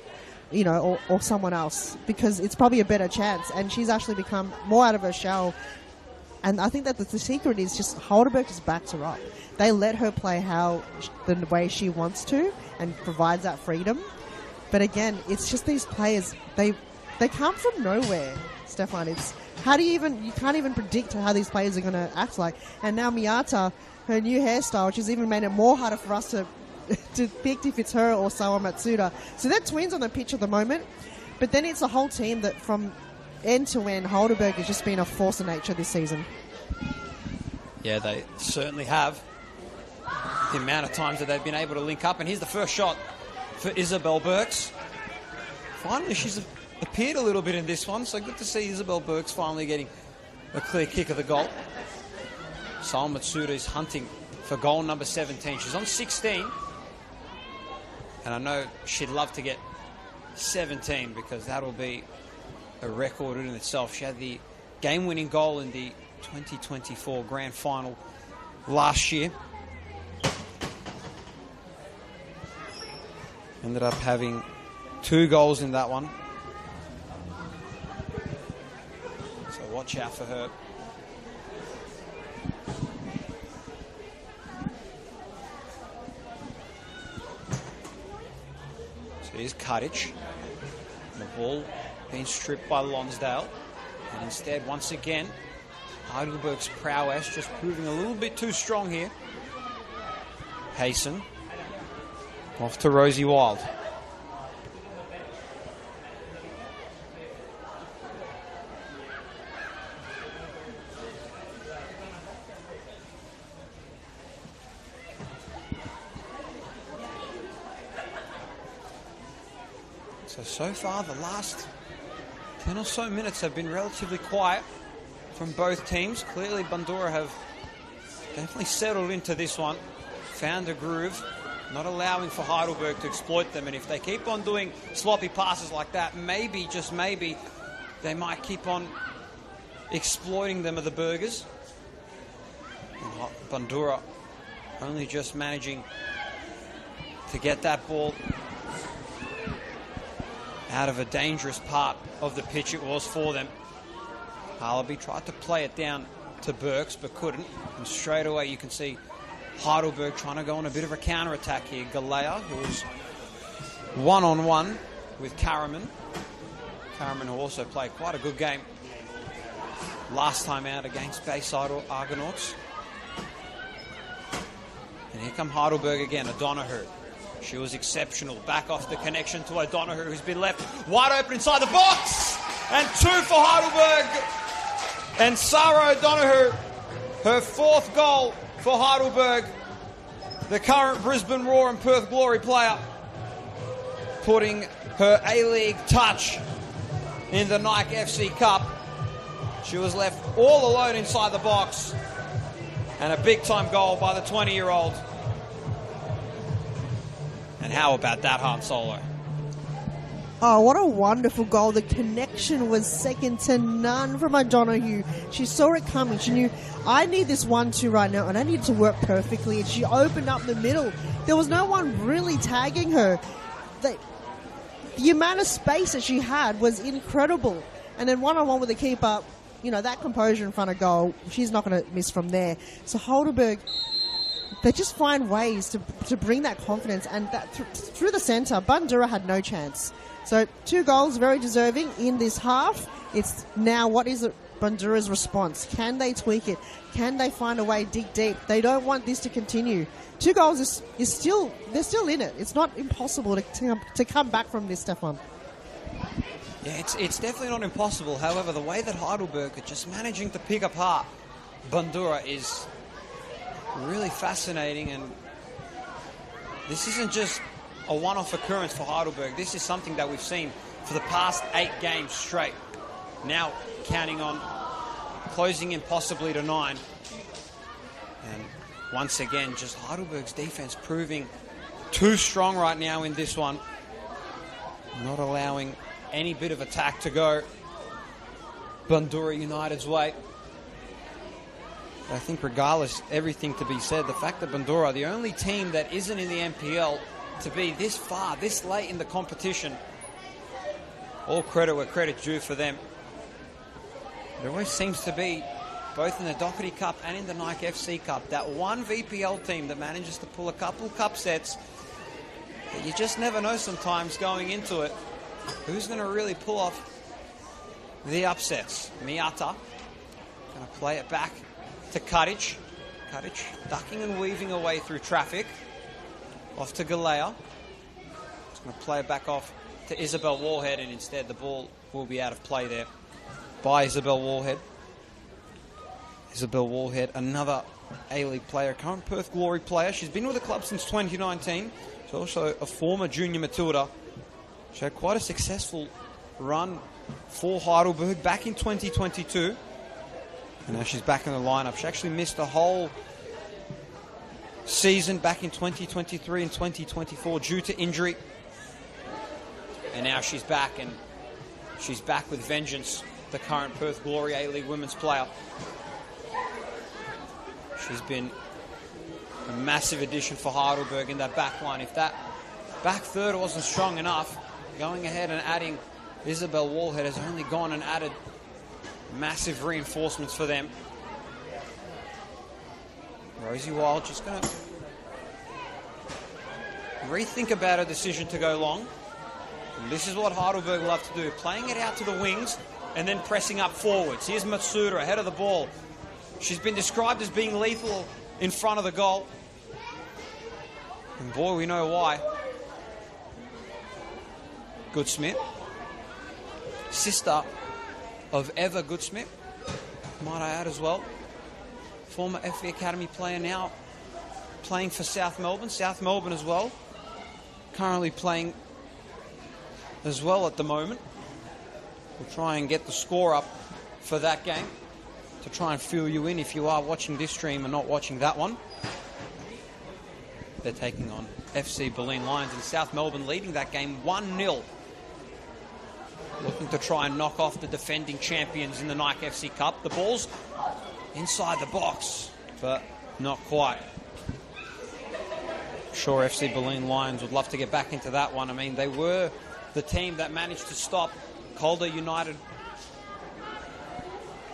or someone else, because it's probably a better chance. And she's actually become more out of her shell. And I think that the secret is just Heidelberg just backs her up. They let her play the way she wants to and provides that freedom. But again, it's just these players, they come from nowhere, Stefan. You can't even predict how these players are going to act like. And now Miata, her new hairstyle, which has even made it more harder for us to pick if it's her or Sawa Matsuda. So they're twins on the pitch at the moment. But then it's a whole team that from end to end, Heidelberg has just been a force of nature this season. Yeah, they certainly have. The amount of times that they've been able to link up. And here's the first shot for Isabel Burks. Finally, she's appeared a little bit in this one, so good to see Isabel Burks finally getting a clear kick of the goal. Sawa Matsuda is hunting for goal number 17. She's on 16. And I know she'd love to get 17, because that'll be a record in itself. She had the game-winning goal in the 2024 Grand Final last year. Ended up having 2 goals in that one. So watch out for her. So here's Kadic. The ball being stripped by Lonsdale. And instead, once again, Heidelberg's prowess just proving a little bit too strong here. Hayson. Off to Rosie Wild. So far, the last 10 or so minutes have been relatively quiet from both teams. Clearly, Bundoora have definitely settled into this one, found a groove, not allowing for Heidelberg to exploit them. And if they keep on doing sloppy passes like that, maybe, just maybe, they might keep on exploiting them of the Burgers. And Bundoora only just managing to get that ball out of a dangerous part of the pitch it was for them. Harleby tried to play it down to Burks, but couldn't. And straight away you can see Heidelberg trying to go on a bit of a counter-attack here. Galea, who was one-on-one with Karaman. Karaman, who also played quite a good game last time out against Bayside Argonauts. And here come Heidelberg again, O'Donoghue. She was exceptional. Back off the connection to O'Donoghue, who's been left wide open inside the box. And 2 for Heidelberg. And Sarah O'Donoghue, her 4th goal for Heidelberg, the current Brisbane Roar and Perth Glory player, putting her A-League touch in the Nike FC Cup. She was left all alone inside the box. And a big-time goal by the 20-year-old. And how about that Han Solo? Oh, what a wonderful goal. The connection was second to none from O'Donoghue. She saw it coming. She knew, I need this 1-2 right now, and I need it to work perfectly. And she opened up the middle. There was no one really tagging her. The amount of space that she had was incredible. And then one-on-one with the keeper, you know, that composure in front of goal, she's not going to miss from there. So Heidelberg, they just find ways to bring that confidence. And that through the centre, Bundoora had no chance. So 2 goals, very deserving in this half. It's now, what is Bundoora's response? Can they tweak it? Can they find a way, dig deep? They don't want this to continue. 2 goals is still, they're still in it. It's not impossible to come back from this, Stefan. Yeah, it's definitely not impossible. However, the way that Heidelberg are just managing to pick apart Bundoora is really fascinating. And this isn't just a one-off occurrence for Heidelberg. This is something that we've seen for the past 8 games straight. Now counting on closing in possibly to 9. And once again, just Heidelberg's defense proving too strong right now in this one. Not allowing any bit of attack to go Bundoora United's way. But I think regardless, everything to be said, the fact that Bundoora are the only team that isn't in the NPL to be this far, this late in the competition, all credit where credit's due for them. There always seems to be, both in the Doherty Cup and in the Nike FC Cup, that one VPL team that manages to pull a couple cup sets that you just never know sometimes going into it. Who's going to really pull off the upsets? Miata going to play it back to Kadic. Kadic ducking and weaving away through traffic. Off to Galea. It's going to play it back off to Isabel Warhead, and instead the ball will be out of play there by Isabel Warhead. Isabel Warhead, another A-League player, current Perth Glory player. She's been with the club since 2019. She's also a former junior Matilda. She had quite a successful run for Heidelberg back in 2022. And now she's back in the lineup. She actually missed a whole season back in 2023 and 2024 due to injury. And now she's back, and she's back with vengeance, the current Perth Glory A-League women's player. She's been a massive addition for Heidelberg in that back line. If that back third wasn't strong enough, going ahead and adding Isabel Warhead has only gone and added massive reinforcements for them. Rosie Wild just going to rethink about her decision to go long. And this is what Heidelberg love to do, playing it out to the wings and then pressing up forwards. Here's Matsuda ahead of the ball. She's been described as being lethal in front of the goal. And boy, we know why. Goodsmith, sister of Eva Goodsmith, might I add as well. Former FV Academy player, now playing for South Melbourne as well. Currently playing as well at the moment. We'll try and get the score up for that game to try and fill you in if you are watching this stream and not watching that one. They're taking on FC Berlin Lions in South Melbourne, leading that game 1-0. Looking to try and knock off the defending champions in the Nike FC Cup. The ball's inside the box, but not quite. Sure, FC Berlin Lions would love to get back into that one. I mean, they were the team that managed to stop Calder United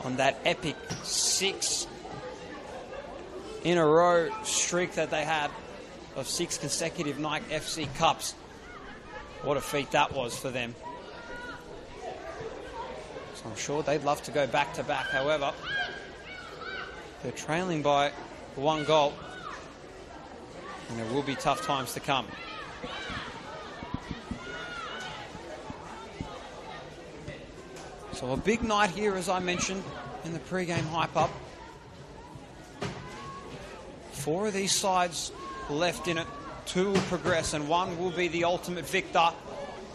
on that epic 6-in-a-row streak that they had of 6 consecutive Nike FC Cups. What a feat that was for them. So I'm sure they'd love to go back-to-back. However, they're trailing by 1 goal. And there will be tough times to come. So a big night here, as I mentioned, in the pre-game hype-up. 4 of these sides left in it. 2 will progress, and 1 will be the ultimate victor.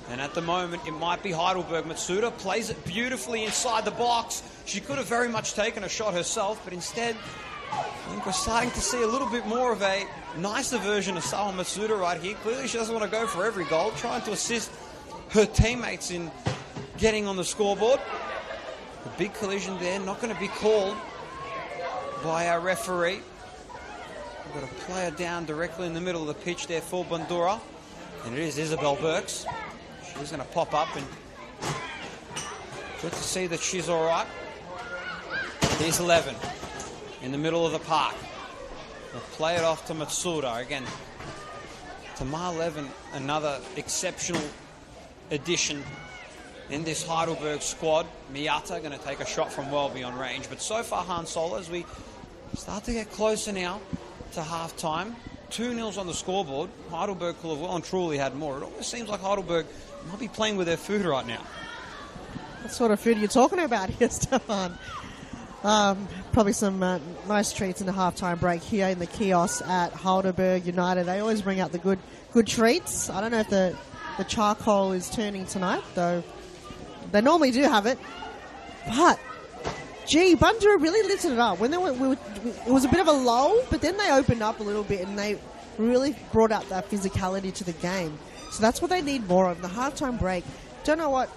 And at the moment, it might be Heidelberg. Matsuda plays it beautifully inside the box. She could have very much taken a shot herself, but instead, I think we're starting to see a little bit more of a nicer version of Sawa Matsuda right here. Clearly, she doesn't want to go for every goal, trying to assist her teammates in getting on the scoreboard. A big collision there, not going to be called by our referee. We've got a player down directly in the middle of the pitch there for Bundoora, and it is Isabel Burks. She's going to pop up, and good to see that she's all right. Here's 11 in the middle of the park. We'll play it off to Matsuda. Again, Tamar 11, another exceptional addition in this Heidelberg squad. Miyata going to take a shot from well beyond range. But so far, Han Solo, as we start to get closer now to half-time, 2-0 on the scoreboard. Heidelberg could have well and truly had more. It almost seems like Heidelberg might be playing with their food right now. What sort of food are you talking about here, Stefan? Probably some nice treats in the halftime break here in the kiosk at Heidelberg United. They always bring out the good treats. I don't know if the charcoal is turning tonight, though. They normally do have it. But, gee, Bundoora really lifted it up. When it was a bit of a lull, but then they opened up a little bit and they really brought out that physicality to the game. So that's what they need more of. The halftime break. Don't know what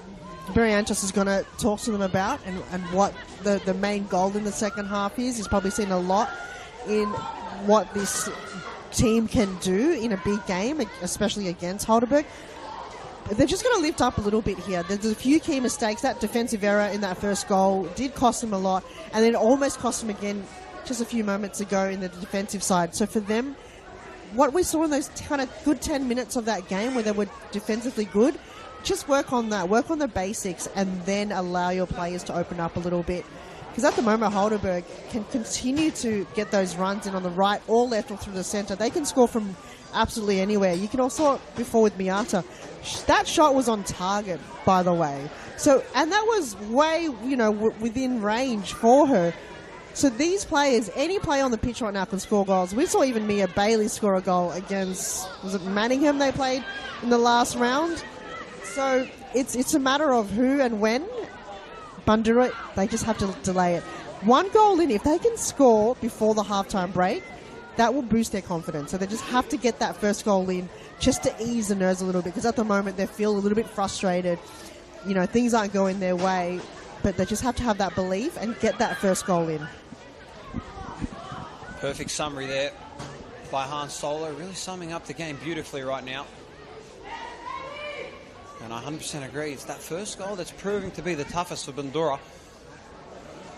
Beriantos is going to talk to them about and what the main goal in the second half is. He's probably seen a lot in what this team can do in a big game, especially against Heidelberg. They're just going to lift up a little bit here. There's a few key mistakes. That defensive error in that first goal did cost them a lot, and then almost cost them again just a few moments ago in the defensive side. So for them, what we saw in those kind of good 10 minutes of that game where they were defensively good, just work on that, work on the basics, and then allow your players to open up a little bit. Because at the moment, Heidelberg can continue to get those runs in on the right or left or through the centre. They can score from absolutely anywhere. You can also, before with Miyata, that shot was on target, by the way. So, and that was way, within range for her. So these players, any player on the pitch right now can score goals. We saw even Mia Bailey score a goal against, was it Manningham they played in the last round? So it's a matter of who and when. Bundoora, they just have to delay it. 1 goal in, if they can score before the halftime break, that will boost their confidence. So they just have to get that first goal in just to ease the nerves a little bit, because at the moment they feel a little bit frustrated. Things aren't going their way, but they just have to have that belief and get that first goal in. Perfect summary there by Han Solo, really summing up the game beautifully right now. And I 100% agree. It's that first goal that's proving to be the toughest for Bundoora.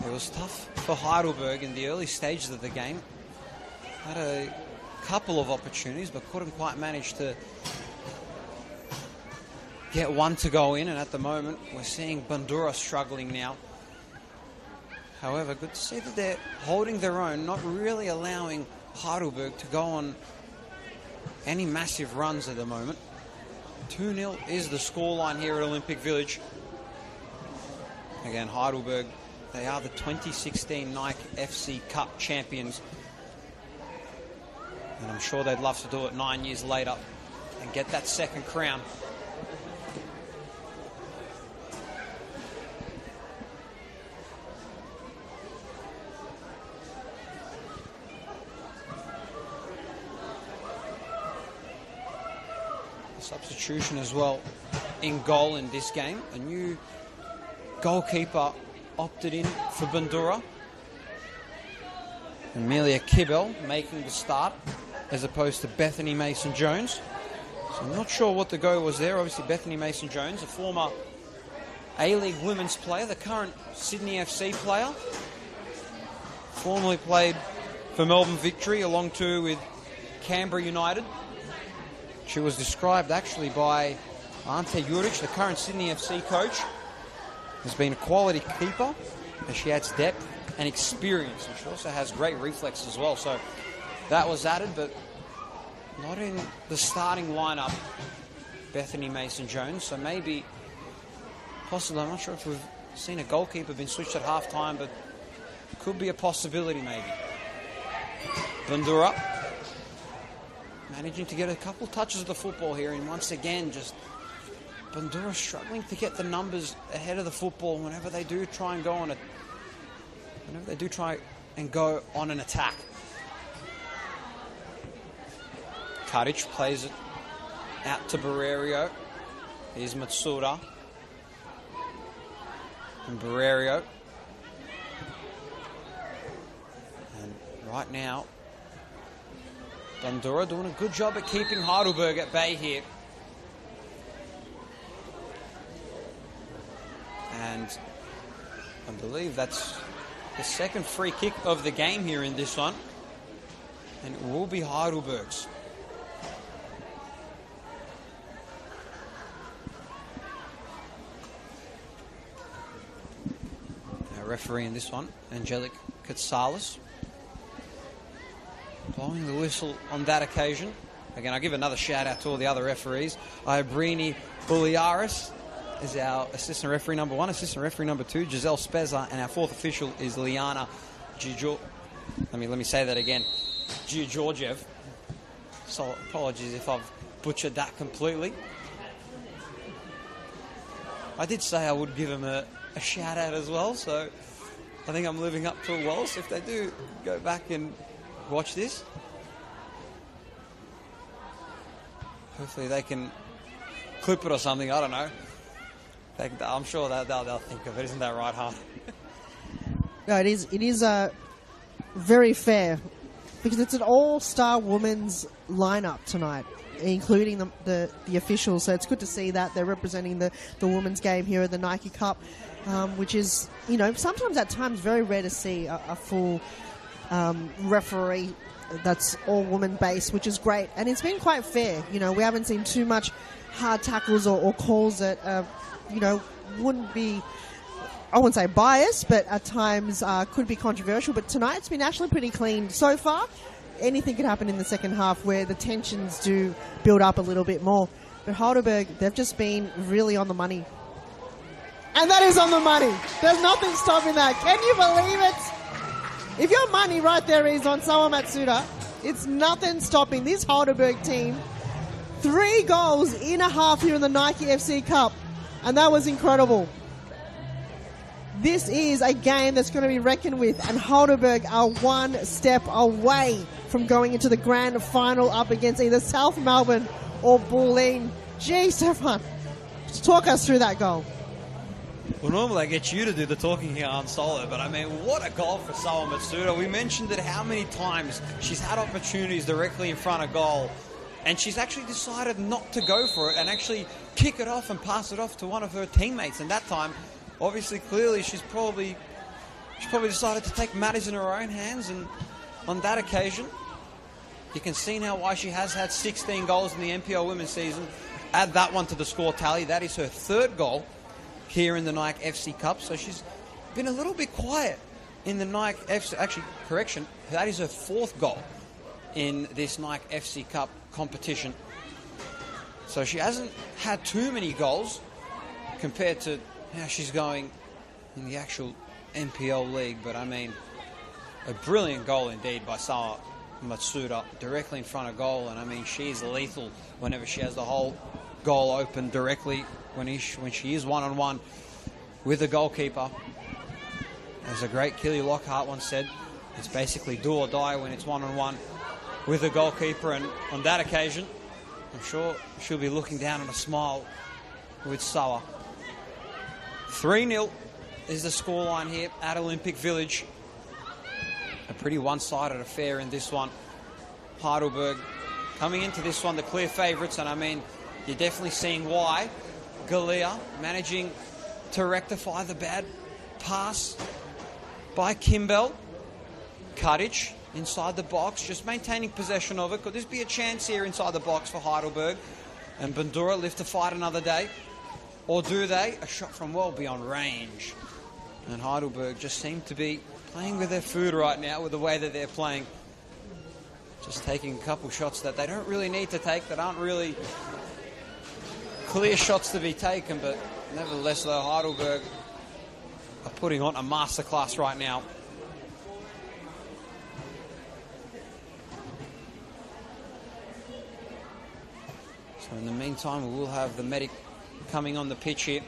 It was tough for Heidelberg in the early stages of the game. Had a couple of opportunities, but couldn't quite manage to get one to go in. And at the moment, we're seeing Bundoora struggling now. However, good to see that they're holding their own, not really allowing Heidelberg to go on any massive runs at the moment. 2-0 is the scoreline here at Olympic Village. Again, Heidelberg, they are the 2016 Nike FC Cup champions. And I'm sure they'd love to do it 9 years later and get that second crown. substitution as well in goal in this game. A new goalkeeper opted in for Bundoora. Amelia Kibel making the start as opposed to Bethany Mason-Jones. So I'm not sure what the go was there. Obviously Bethany Mason-Jones, a former A-League women's player, the current Sydney FC player. Formerly played for Melbourne Victory along too with Canberra United. She was described actually by Ante Juric, the current Sydney FC coach, has been a quality keeper as she adds depth and experience, and she also has great reflexes as well. So that was added, but not in the starting lineup, Bethany Mason-Jones. So maybe, possibly, I'm not sure if we've seen a goalkeeper been switched at half-time, but could be a possibility maybe. Bundoora managing to get a couple touches of the football here, and once again, just Bundoora struggling to get the numbers ahead of the football whenever they do try and go on an attack. Karic plays it out to Barrerio. Here's Matsuda. And Barrerio. And right now, Bundoora doing a good job at keeping Heidelberg at bay here. And I believe that's the second free kick of the game here in this one. And it will be Heidelberg's. Our referee in this one, Angelic Katsalis, blowing the whistle on that occasion. Again, I'll give another shout out to all the other referees. Ibrini Bouliaris is our assistant referee number 1, assistant referee number 2, Giselle Spezza, and our fourth official is Liana Giorgiev. Let me say that again, Georgiev. So apologies if I've butchered that completely. I did say I would give him a shout out as well, so I think I'm living up to it well. So if they do go back and watch this, hopefully they can clip it or something, I don't know. I'm sure that they'll think of it. Isn't that right, huh? No, it is very fair because it's an all-star women's lineup tonight, including the officials. So it's good to see that they're representing the women's game here at the Nike Cup, which is, sometimes at times very rare to see a full referee that's all woman based, which is great. And it's been quite fair. We haven't seen too much hard tackles or calls that wouldn't be, I wouldn't say biased, but at times could be controversial. But tonight it's been actually pretty clean so far. Anything could happen in the second half where the tensions do build up a little bit more. But Heidelberg, they've just been really on the money. And that is on the money. There's nothing stopping that. Can you believe it? If your money right there is on Sawa Matsuda, it's nothing stopping this Heidelberg team. 3 goals in a half here in the Nike FC Cup. And that was incredible. This is a game that's going to be reckoned with, and Heidelberg are one step away from going into the grand final up against either South Melbourne or Bulleen. Gee, Stefan, talk us through that goal. Well, normally I get you to do the talking here on solo, but I mean, what a goal for Sawa Matsuda. We mentioned it how many times she's had opportunities directly in front of goal, and she's actually decided not to go for it and actually kick it off and pass it off to one of her teammates. And that time, obviously, clearly, she's probably decided to take matters in her own hands. And on that occasion, you can see now why she has had 16 goals in the NPL women's season. Add that one to the score tally. That is her 3rd goal here in the Nike FC Cup. So she's been a little bit quiet in the Nike FC. Actually, correction, that is her 4th goal in this Nike FC Cup competition. So she hasn't had too many goals compared to how she's going in the actual NPL league. But I mean, a brilliant goal indeed by Sawa Matsuda directly in front of goal. And I mean, she's lethal whenever she has the whole goal open directly when she is one-on-one with the goalkeeper. As a great Kelly Lockhart once said, it's basically do or die when it's one-on-one with the goalkeeper. And on that occasion, I'm sure she'll be looking down on a smile with Soa. 3-0 is the scoreline here at Olympic Village. A pretty one-sided affair in this one. Heidelberg coming into this one the clear favourites, and I mean, you're definitely seeing why. Galea managing to rectify the bad pass by Kimbell. Cuttage inside the box, just maintaining possession of it. Could this be a chance here inside the box for Heidelberg? And Bundoora live to fight another day? Or do they? A shot from well beyond range. And Heidelberg just seem to be playing with their food right now with the way that they're playing. Just taking a couple shots that they don't really need to take, that aren't really clear shots to be taken, but nevertheless, though, Heidelberg are putting on a masterclass right now. So in the meantime, we will have the medic coming on the pitch here.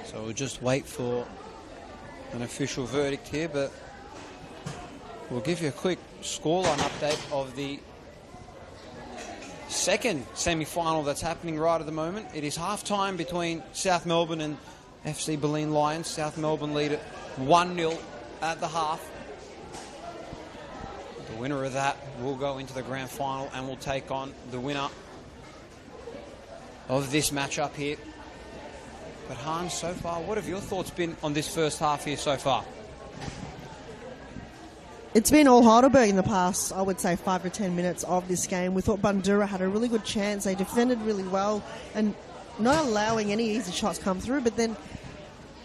So we'll just wait for an official verdict here, but we'll give you a quick scoreline update of the second semi-final that's happening right at the moment. It is half-time between South Melbourne and FC Berlin Lions. South Melbourne lead at 1-0 at the half. The winner of that will go into the grand final and will take on the winner of this matchup here. But Hans, so far, what have your thoughts been on this first half here so far? It's been all Heidelberg in the past, I would say, 5 or 10 minutes of this game. We thought Bundoora had a really good chance. They defended really well and not allowing any easy shots come through. But then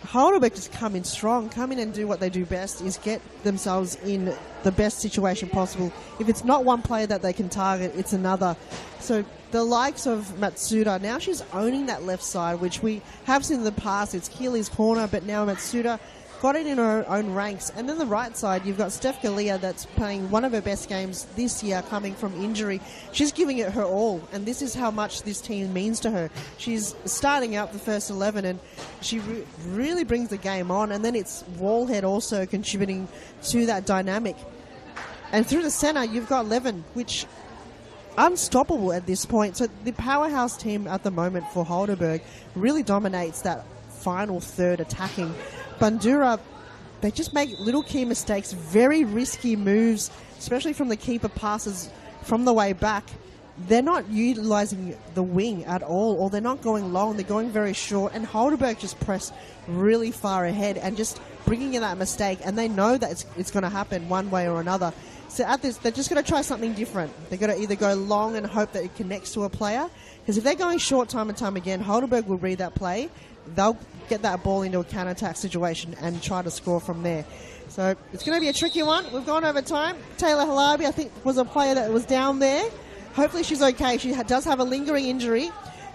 Heidelberg just come in strong, come in and do what they do best, is get themselves in the best situation possible. If it's not one player that they can target, it's another. So the likes of Matsuda, now she's owning that left side, which we have seen in the past. It's Keely's corner, but now Matsuda got it in her own ranks. And then the right side, you've got Steph Galea that's playing one of her best games this year coming from injury. She's giving it her all, and this is how much this team means to her. She's starting out the first 11, and she really brings the game on. And then it's Wallhead also contributing to that dynamic. And through the centre, you've got Levin, which unstoppable at this point. So the powerhouse team at the moment for Heidelberg really dominates that final third attacking. Bundoora, they just make little key mistakes, very risky moves, especially from the keeper passes from the way back. They're not utilising the wing at all, or they're not going long, they're going very short, and Heidelberg just press really far ahead and just bringing in that mistake, and they know that it's going to happen one way or another. So at this, they're just going to try something different. They're going to either go long and hope that it connects to a player, because if they're going short time and time again, Heidelberg will read that play. They'll get that ball into a counter-attack situation and try to score from there. So it's going to be a tricky one. We've gone over time. Taylor Halabi, I think, was a player that was down there. Hopefully she's okay. She does have a lingering injury.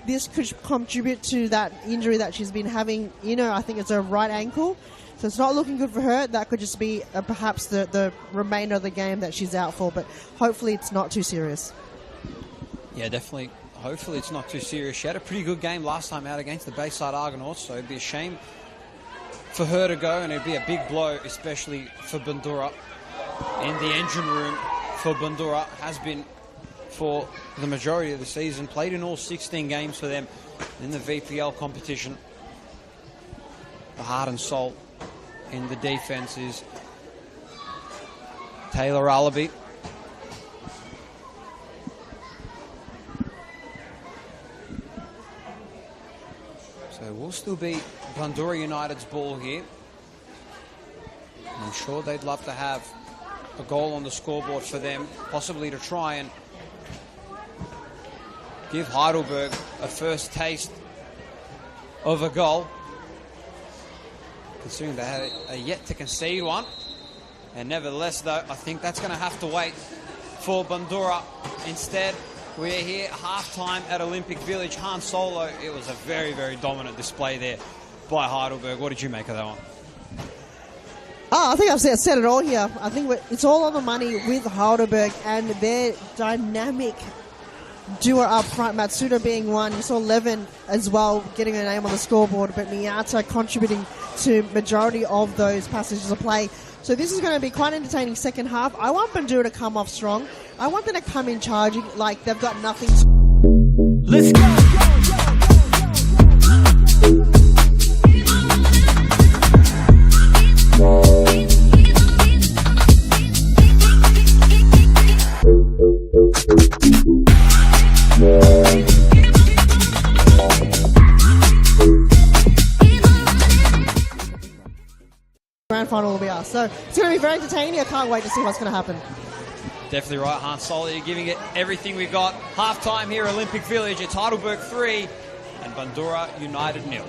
This could contribute to that injury that she's been having. I think it's her right ankle. So it's not looking good for her. That could just be perhaps the remainder of the game that she's out for. But hopefully it's not too serious. Yeah, definitely. Hopefully it's not too serious. She had a pretty good game last time out against the Bayside Argonauts, so it'd be a shame for her to go, and it'd be a big blow, especially for Bundoora. In the engine room for Bundoora has been for the majority of the season, played in all 16 games for them in the VPL competition. The heart and soul in the defense is Taylor Alabi. So it will still be Bundoora United's ball here. I'm sure they'd love to have a goal on the scoreboard for them, possibly to try and give Heidelberg a first taste of a goal, considering they are yet to concede one. And nevertheless, though, I think that's going to have to wait for Bundoora. Instead, we're here half-time at Olympic Village. Han Solo, it was a very, very dominant display there by Heidelberg. What did you make of that one? I think I've said it all here. I think it's all on the money with Heidelberg and their dynamic duo up front. Matsuda being one. You saw Levin as well getting a name on the scoreboard, but Miyata contributing to majority of those passages of play. So this is going to be quite an entertaining second half. I want Bundoora to come off strong. I want them to come in charging like they've got nothing. Let's go. Grand final will be us. So it's going to be very entertaining. I can't wait to see what's going to happen. Definitely right, Hans Solly. You're giving it everything we've got. Half time here, Olympic Village. It's Heidelberg 3 and Bundoora United 0.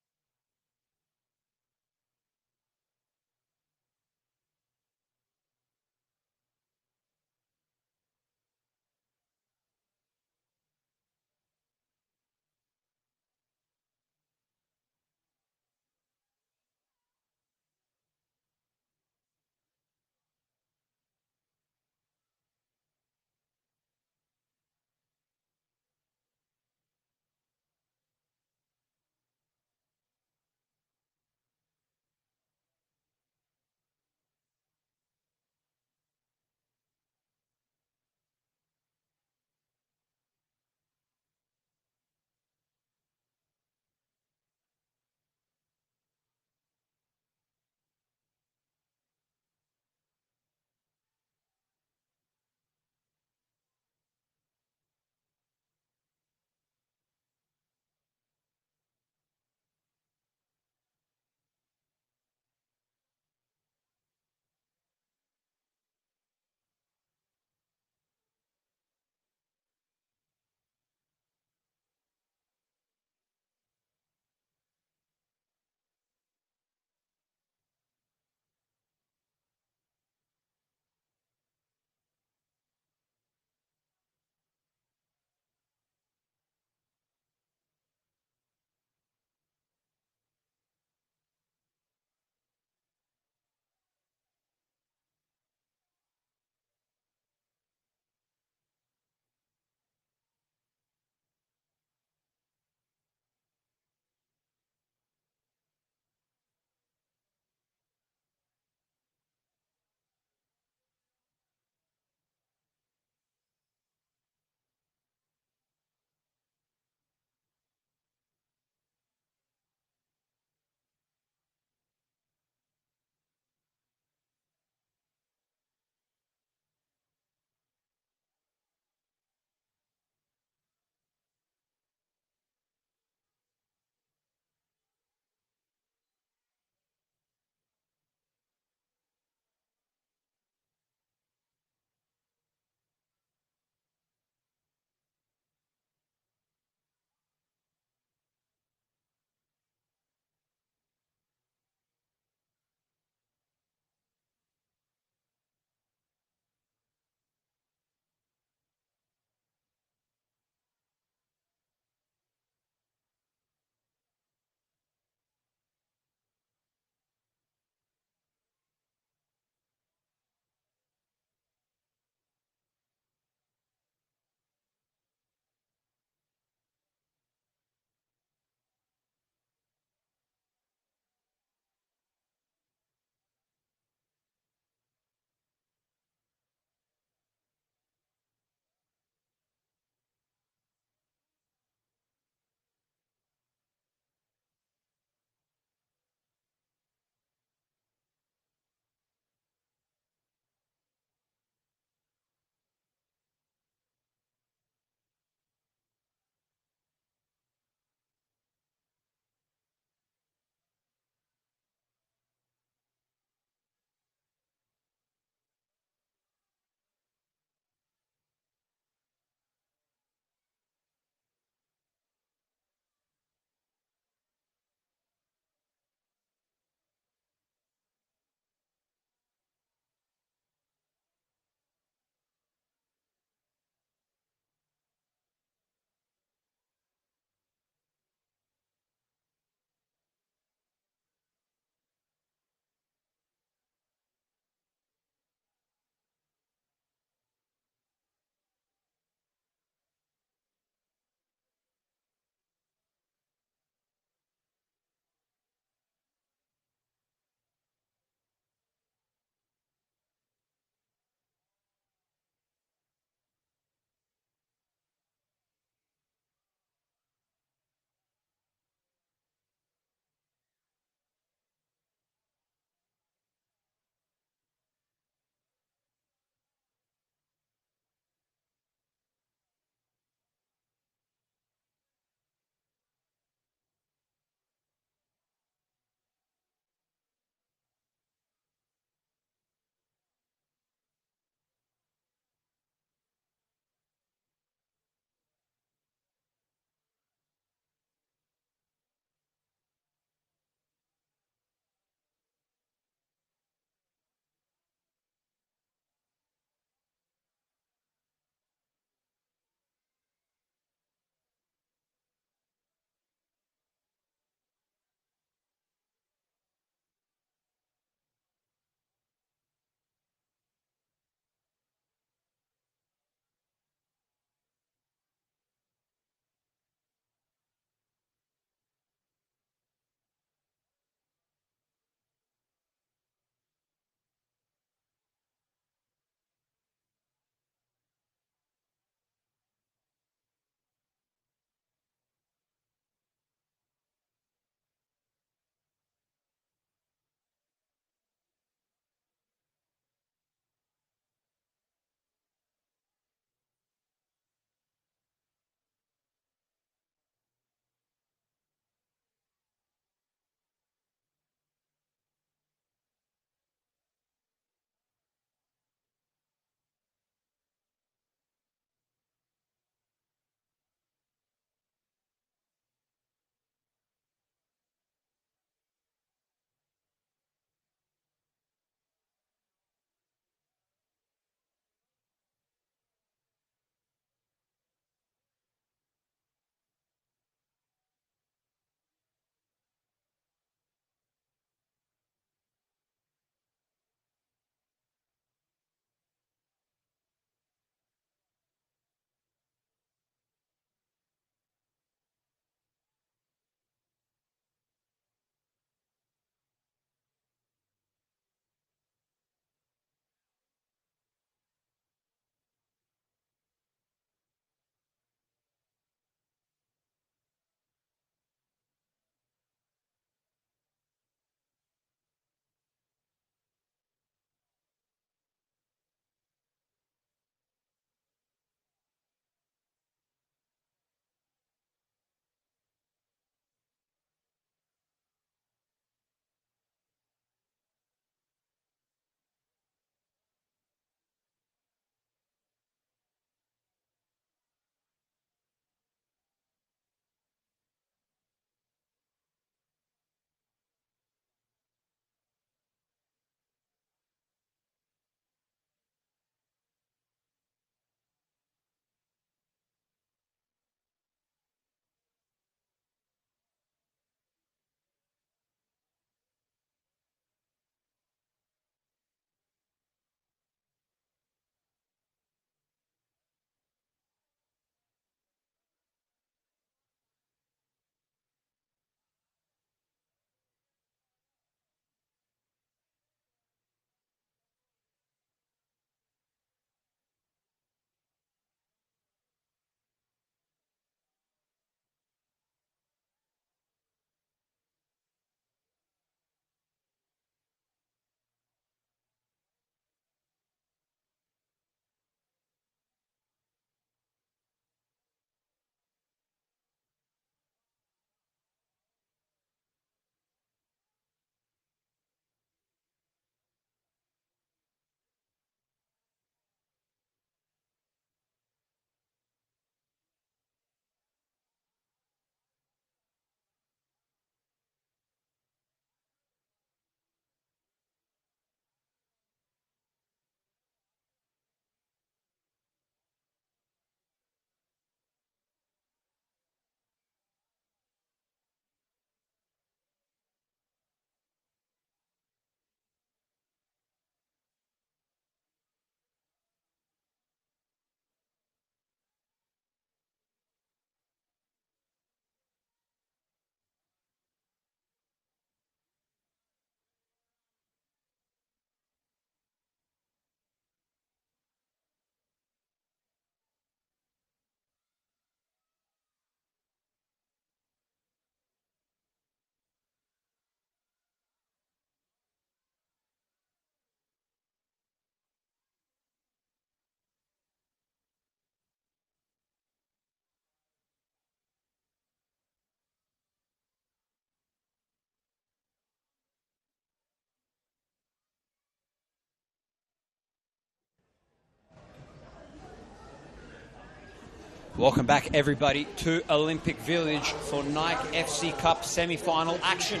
Welcome back, everybody, to Olympic Village for Nike FC Cup semi-final action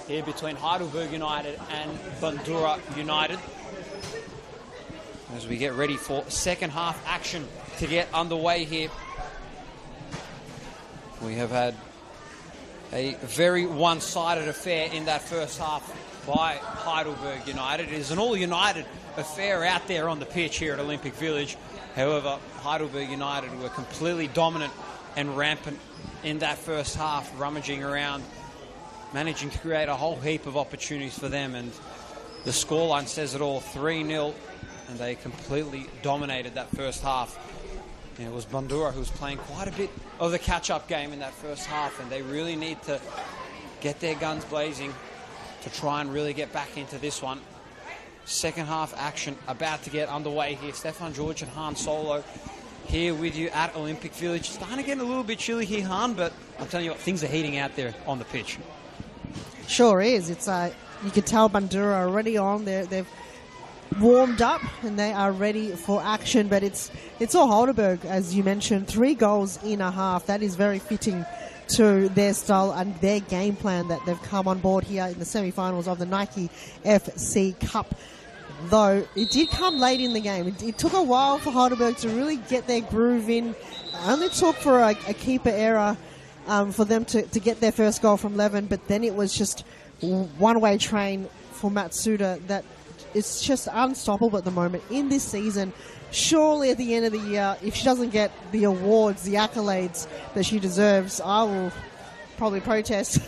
here between Heidelberg United and Bundoora United. As we get ready for second half action to get underway here. We have had a very one-sided affair in that first half by Heidelberg United. It is an all-United affair out there on the pitch here at Olympic Village. However, Heidelberg United were completely dominant and rampant in that first half, rummaging around, managing to create a whole heap of opportunities for them. And the scoreline says it all, 3-0, and they completely dominated that first half. And it was Bundoora who was playing quite a bit of the catch-up game in that first half, and they really need to get their guns blazing to try and really get back into this one. Second half action about to get underway here. Stefan George and Han Solo here with you at Olympic Village. Starting to get a little bit chilly here, Han, but I'm telling you what, things are heating out there on the pitch. Sure is. It's you can tell Bundoora are already on. They've warmed up and they are ready for action. But it's all Heidelberg, as you mentioned. 3 goals in a half. That is very fitting to their style and their game plan that they've come on board here in the semi-finals of the Nike FC Cup. Though it did come late in the game. It took a while for Heidelberg to really get their groove in. It only took for a keeper error for them to get their first goal from Levin, but then it was just one-way train for Matsuda that is just unstoppable at the moment in this season. Surely at the end of the year, if she doesn't get the awards, the accolades that she deserves, I will probably protest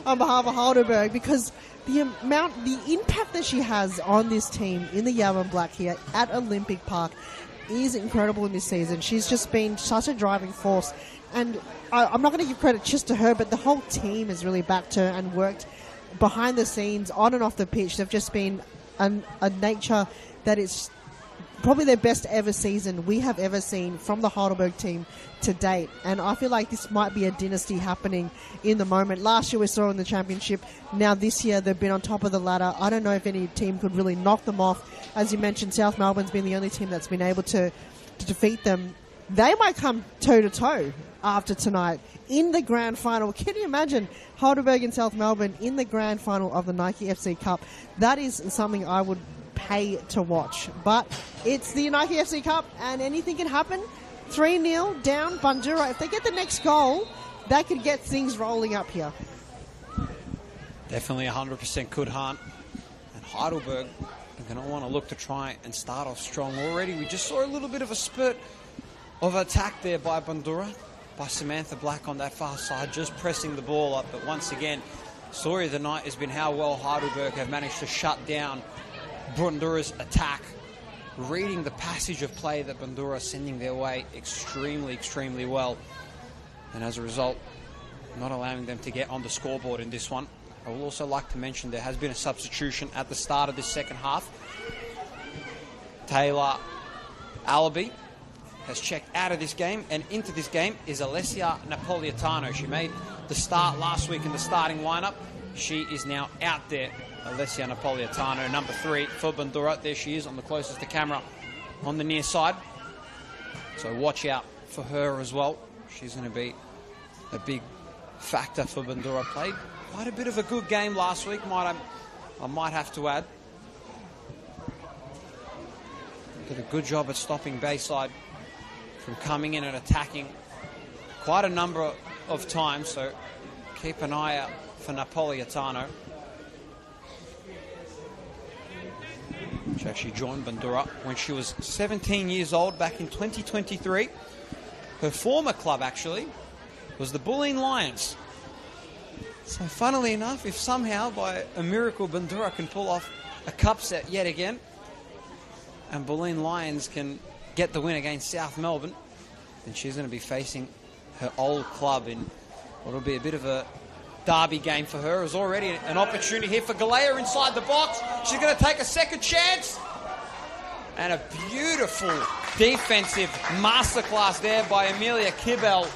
on behalf of Heidelberg, because the impact that she has on this team in the yellow and black here at Olympic Park is incredible in this season. She's just been such a driving force, and I'm not going to give credit just to her, but the whole team has really backed her and worked behind the scenes, on and off the pitch. They've just been a nature that is probably their best ever season we have ever seen from the Heidelberg team to date. And I feel like this might be a dynasty happening in the moment. Last year we saw in the championship. Now this year they've been on top of the ladder. I don't know if any team could really knock them off. As you mentioned, South Melbourne's been the only team that's been able to defeat them. They might come toe-to-toe after tonight in the grand final. Can you imagine Heidelberg and South Melbourne in the grand final of the Nike FC Cup? That is something I would pay to watch. But it's the Nike FC Cup and anything can happen. 3-0 down Bundoora. If they get the next goal, that could get things rolling up here. Definitely 100% could, Han. And Heidelberg are going to want to look to try and start off strong already. We just saw a little bit of a spurt of attack there by Bundoora, by Samantha Black on that far side, just pressing the ball up. But once again, story of the night has been how well Heidelberg have managed to shut down Bundoora's attack, reading the passage of play that Bundoora is sending their way extremely, extremely well. And as a result, not allowing them to get on the scoreboard in this one. I will also like to mention there has been a substitution at the start of this second half. Taylor Alabi has checked out of this game, and into this game is Alessia Napolitano. She made the start last week in the starting lineup. She is now out there. Alessia Napolitano, number 3 for Bundoora. There she is on the closest to camera on the near side. So watch out for her as well. She's going to be a big factor for Bundoora. Played quite a bit of a good game last week, I might have to add. Did a good job at stopping Bayside from coming in and attacking quite a number of times, so keep an eye out for Napolitano. She actually joined Bundoora when she was 17 years old back in 2023. Her former club, actually, was the Bulleen Lions. So funnily enough, if somehow by a miracle Bundoora can pull off a cup set yet again, and Bulleen Lions can get the win against South Melbourne, then she's going to be facing her old club in what will be a bit of a derby game for her. There's already an opportunity here for Galea inside the box. She's going to take a second chance. And a beautiful defensive masterclass there by Amelia Kibel,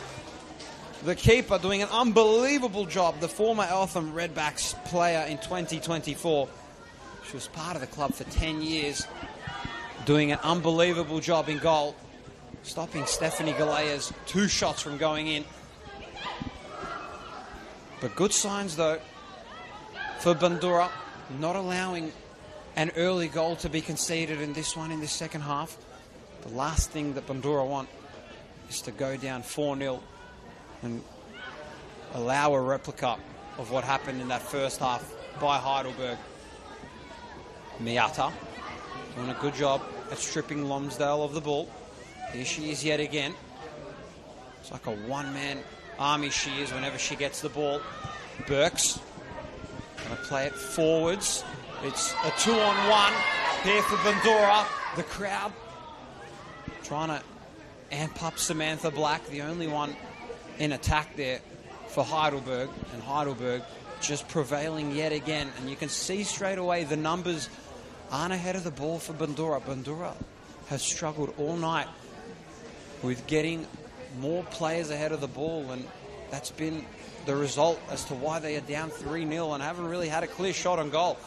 the keeper, doing an unbelievable job. The former Eltham Redbacks player in 2024. She was part of the club for 10 years, doing an unbelievable job in goal. stopping Stephanie Galea's 2 shots from going in. But good signs, though, for Bundoora, not allowing an early goal to be conceded in this one in this second half. The last thing that Bundoora want is to go down 4-0 and allow a replica of what happened in that first half by Heidelberg. Miata doing a good job at stripping Lonsdale of the ball. Here she is yet again. It's like a one-man army she is whenever she gets the ball. Burks going to play it forwards. It's a 2-on-1 here for Bundoora. The crowd trying to amp up Samantha Black, the only one in attack there for Heidelberg. And Heidelberg just prevailing yet again. And you can see straight away the numbers aren't ahead of the ball for Bundoora. Bundoora has struggled all night with getting more players ahead of the ball, and that's been the result as to why they are down 3-0 and haven't really had a clear shot on goal.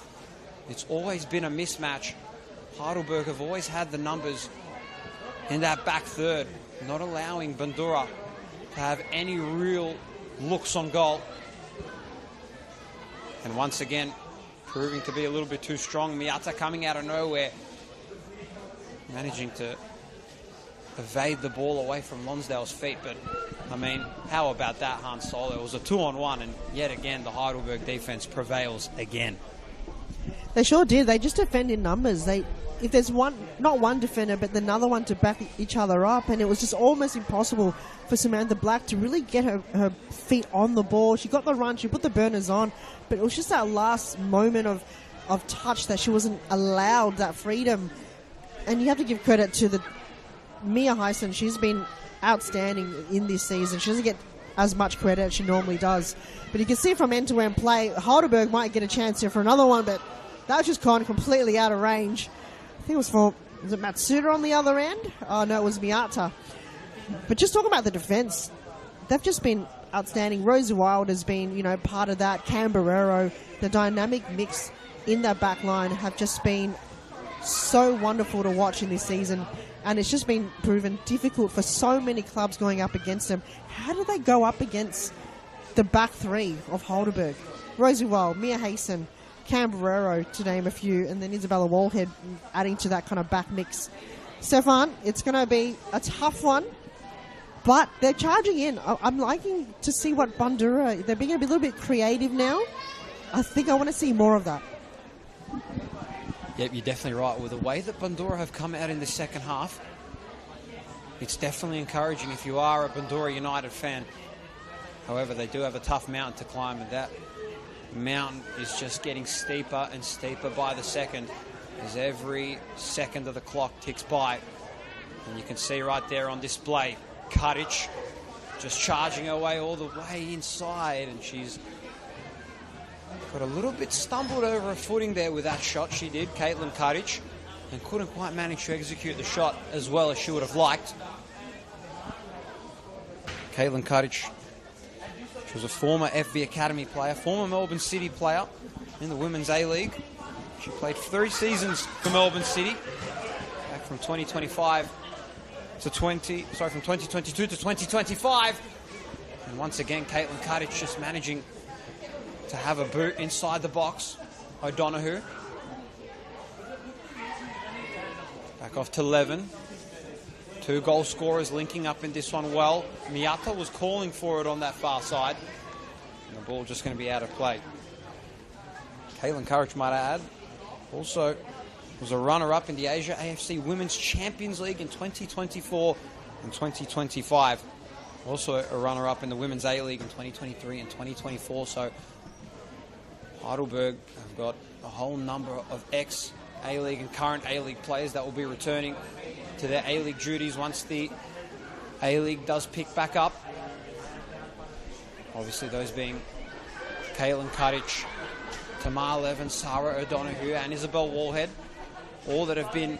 It's always been a mismatch. Heidelberg have always had the numbers in that back third, not allowing Bundoora to have any real looks on goal. And once again, proving to be a little bit too strong. Miata coming out of nowhere, managing to evade the ball away from Lonsdale's feet. But, I mean, how about that, Hans Solo? It was a 2-on-1, and yet again, the Heidelberg defense prevails again. They sure did. They just defend in numbers. If there's not one defender, but another one to back each other up, and it was just almost impossible for Samantha Black to really get her feet on the ball. She got the run, she put the burners on, but it was just that last moment of touch that she wasn't allowed that freedom. And you have to give credit to the Mia Heisen. She's been outstanding in this season. She doesn't get as much credit as she normally does. But you can see from end-to-end play, Heidelberg might get a chance here for another one, but that was just kind of completely out of range. I think it was it Matsuda on the other end? Oh, no, it was Miata. But just talking about the defense, they've just been outstanding. Rosie Wild has been, part of that. Camberero, the dynamic mix in that back line have just been so wonderful to watch in this season. And it's just been proven difficult for so many clubs going up against them. How do they go up against the back three of Heidelberg? Rosie Wild, Mia Hasten, Camberero, to name a few, and then Isabella Wallhead adding to that kind of back mix. Stefan, it's going to be a tough one, but they're charging in. I'm liking to see what Bundoora, they're being a little bit creative now. I think I want to see more of that. Yep, you're definitely right. With the way that Bundoora have come out in the second half, it's definitely encouraging if you are a Bundoora United fan. However, they do have a tough mountain to climb, and that mountain is just getting steeper and steeper by the second as every second of the clock ticks by. And you can see right there on display, Karic just charging her way all the way inside, and she's got a little bit stumbled over her footing there with that shot she did, Caitlin Karic, and couldn't quite manage to execute the shot as well as she would have liked. Caitlin Karic, she was a former FV Academy player, former Melbourne City player in the Women's A-League. She played 3 seasons for Melbourne City, back from 2022 to 2025. And once again, Caitlin Karic just managing to have a boot inside the box. O'Donoghue. Back off to Levin. 2 goal scorers linking up in this one well. Miata was calling for it on that far side. And the ball just going to be out of play. Caitlin Karic, might I add, also was a runner-up in the Asia AFC Women's Champions League in 2024 and 2025. Also a runner-up in the Women's A-League in 2023 and 2024. So Heidelberg have got a whole number of ex-A-League and current A-League players that will be returning to their A-League duties once the A-League does pick back up. Obviously those being Caitlin Karic, Tamar Levin, Sarah O'Donoghue and Isabel Wallhead, all that have been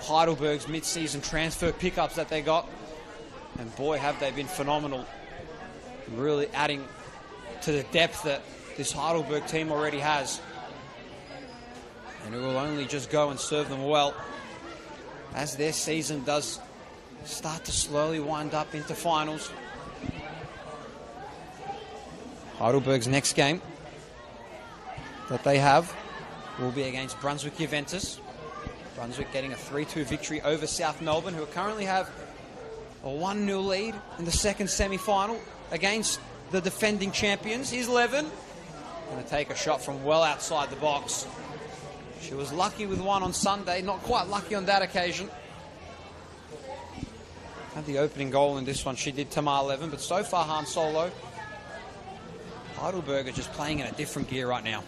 Heidelberg's mid-season transfer pickups that they got. And boy, have they been phenomenal, really adding to the depth that this Heidelberg team already has. And it will only just go and serve them well as their season does start to slowly wind up into finals. Heidelberg's next game that they have will be against Brunswick Juventus. Brunswick getting a 3-2 victory over South Melbourne, who currently have a 1-0 lead in the second semi-final against the defending champions. Here's Levin. Going to take a shot from well outside the box. She was lucky with one on Sunday, not quite lucky on that occasion. Had the opening goal in this one, she did, Tamar Levin, but so far Han Solo, Heidelberg are just playing in a different gear right now.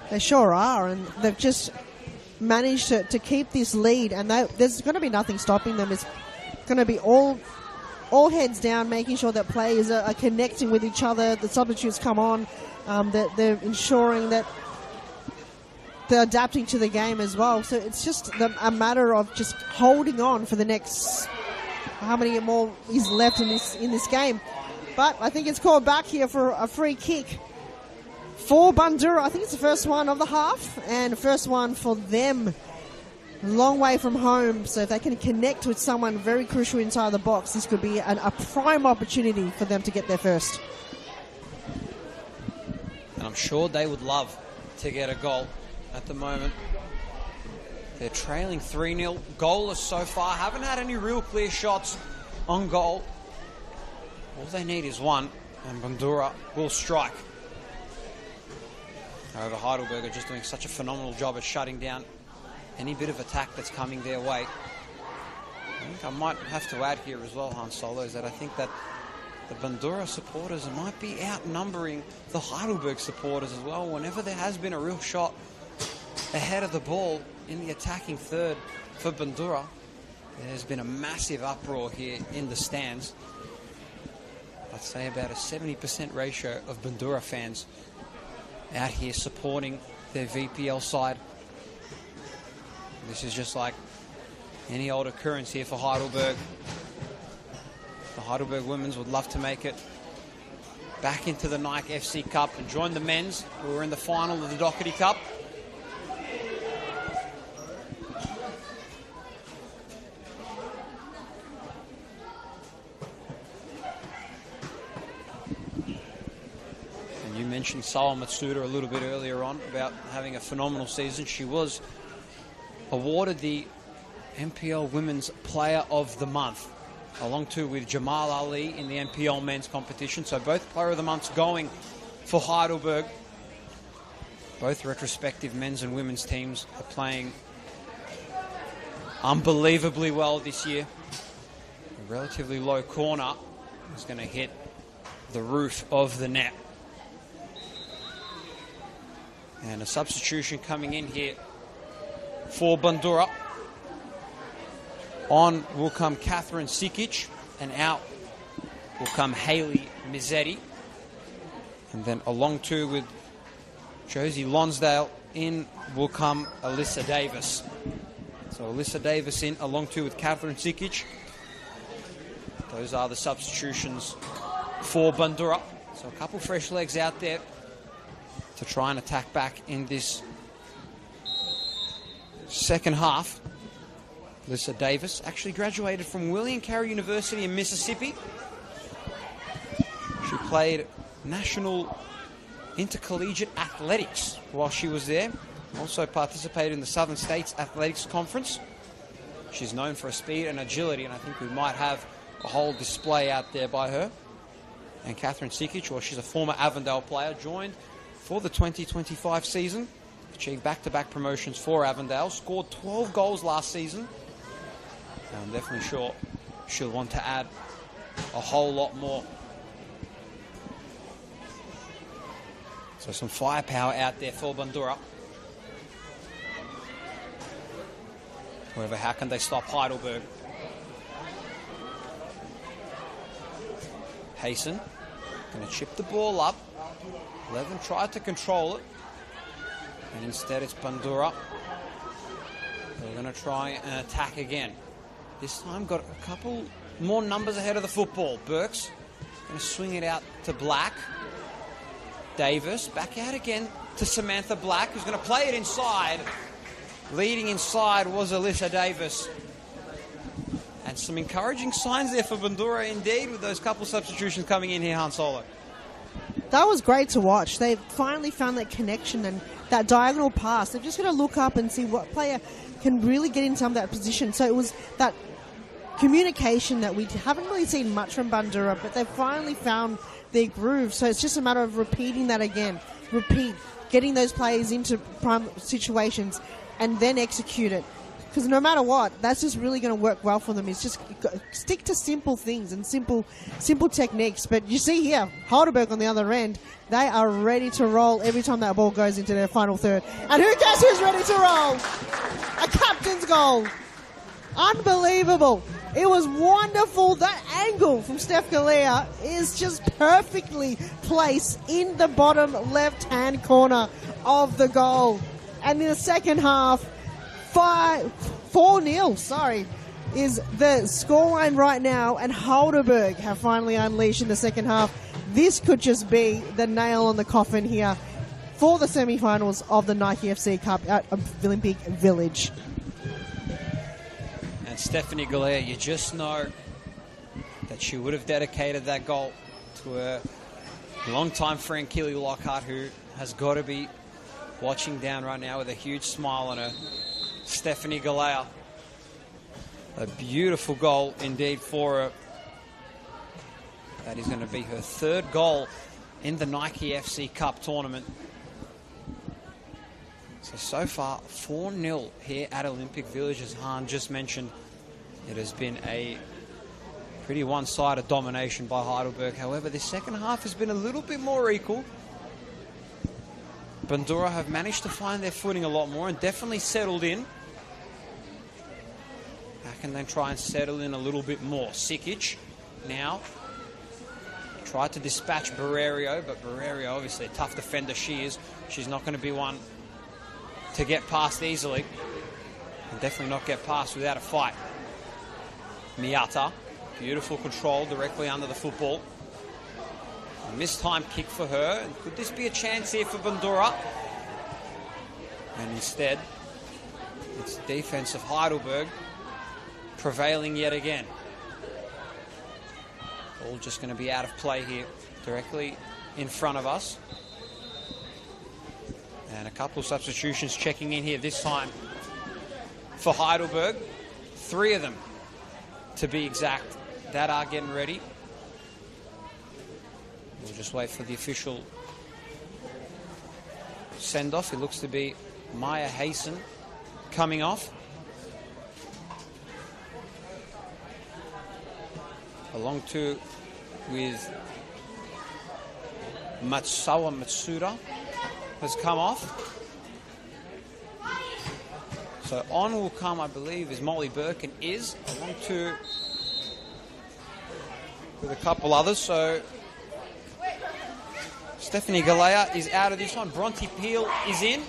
They sure are, and they've just managed to keep this lead, and there's going to be nothing stopping them. It's going to be all heads down, making sure that players are connecting with each other, the substitutes come on, that they're ensuring that they're adapting to the game as well. So it's just a matter of just holding on for the next, how many more is left in this game. But I think it's called back here for a free kick for Bundoora. I think it's the first one of the half, and the first one for them. A long way from home, so if they can connect with someone very crucial inside the box, this could be a prime opportunity for them to get there first. And I'm sure they would love to get a goal at the moment. They're trailing 3-0, goalless so far, haven't had any real clear shots on goal. All they need is one, and Bundoora will strike. However, Heidelberg are just doing such a phenomenal job at shutting down any bit of attack that's coming their way. I think I might have to add here as well, Han Solo, is that I think that the Bundoora supporters might be outnumbering the Heidelberg supporters as well. Whenever there has been a real shot ahead of the ball in the attacking third for Bundoora, there's been a massive uproar here in the stands. I'd say about a 70% ratio of Bundoora fans out here supporting their VPL side. This is just like any old occurrence here for Heidelberg. The Heidelberg women's would love to make it back into the Nike FC Cup and join the men's, who are in the final of the Doherty Cup. You mentioned Sawa Matsuda a little bit earlier on about having a phenomenal season. She was awarded the NPL Women's Player of the Month, along too with Jamal Ali in the NPL Men's competition. So both Player of the Months going for Heidelberg. Both retrospective men's and women's teams are playing unbelievably well this year. A relatively low corner is going to hit the roof of the net. And a substitution coming in here for Bundoora. On will come Catherine Sikic, and out will come Hayley Mizzetti. And then along too with Josie Lonsdale, in will come Alyssa Davis. So Alyssa Davis in, along too with Catherine Sikic. Those are the substitutions for Bundoora. So a couple fresh legs out there to try and attack back in this second half. Alyssa Davis actually graduated from William Carey University in Mississippi. She played national intercollegiate athletics while she was there. Also participated in the Southern States Athletics Conference. She's known for her speed and agility, and I think we might have a whole display out there by her. And Catherine Sikic, well, she's a former Avondale player, joined for the 2025 season, achieved back-to-back promotions for Avondale, scored 12 goals last season. I'm definitely sure she'll want to add a whole lot more. So some firepower out there for Bundoora. However, how can they stop Heidelberg? Hayson going to chip the ball up. Levin tried to control it, and instead it's Bundoora. They're going to try and attack again. This time got a couple more numbers ahead of the football. Burks going to swing it out to Black. Davis back out again to Samantha Black, who's going to play it inside. Leading inside was Alyssa Davis. And some encouraging signs there for Bundoora indeed, with those couple substitutions coming in here, Han Solo. That was great to watch. They finally found that connection and that diagonal pass. They're just going to look up and see what player can really get in some of that position. So it was that communication that we haven't really seen much from Bundoora, but they've finally found their groove. So it's just a matter of repeating that again. Repeat, getting those players into prime situations and then execute it. Because no matter what, that's just really going to work well for them. It's just stick to simple things and simple techniques. But you see here, Heidelberg on the other end, they are ready to roll every time that ball goes into their final third. And guess who's ready to roll? A captain's goal. Unbelievable. It was wonderful. That angle from Steph Galea is just perfectly placed in the bottom left-hand corner of the goal. And in the second half, 4-0, is the scoreline right now, and Heidelberg have finally unleashed in the second half. This could just be the nail on the coffin here for the semi-finals of the Nike FC Cup at Olympic Village. And Stephanie Galea, you just know that she would have dedicated that goal to her longtime friend Keely Lockhart, who has got to be watching down right now with a huge smile on her. Stephanie Galea, a beautiful goal indeed for her. That is going to be her third goal in the Nike FC Cup tournament. So far, 4-0 here at Olympic Village, as Han just mentioned. It has been a pretty one-sided domination by Heidelberg. However, the second half has been a little bit more equal. Bundoora have managed to find their footing a lot more and definitely settled in. How can they try and settle in a little bit more? Sikic now tried to dispatch Barrerio, but Barrerio, obviously a tough defender she is. She's not going to be one to get past easily. And definitely not get past without a fight. Miata, beautiful control directly under the football. A mistimed kick for her. And could this be a chance here for Bundoora? And instead, it's the defense of Heidelberg prevailing yet again. All just going to be out of play here, directly in front of us. And a couple of substitutions checking in here this time for Heidelberg. 3 of them, to be exact, that are getting ready. We'll just wait for the official send-off. It looks to be Maya Hayson coming off. Along to with Matsuwa Matsuda has come off. So on will come, I believe, is Molly Burke and is along to with a couple others. So Stephanie Galea is out of this one. Bronte Peel is in.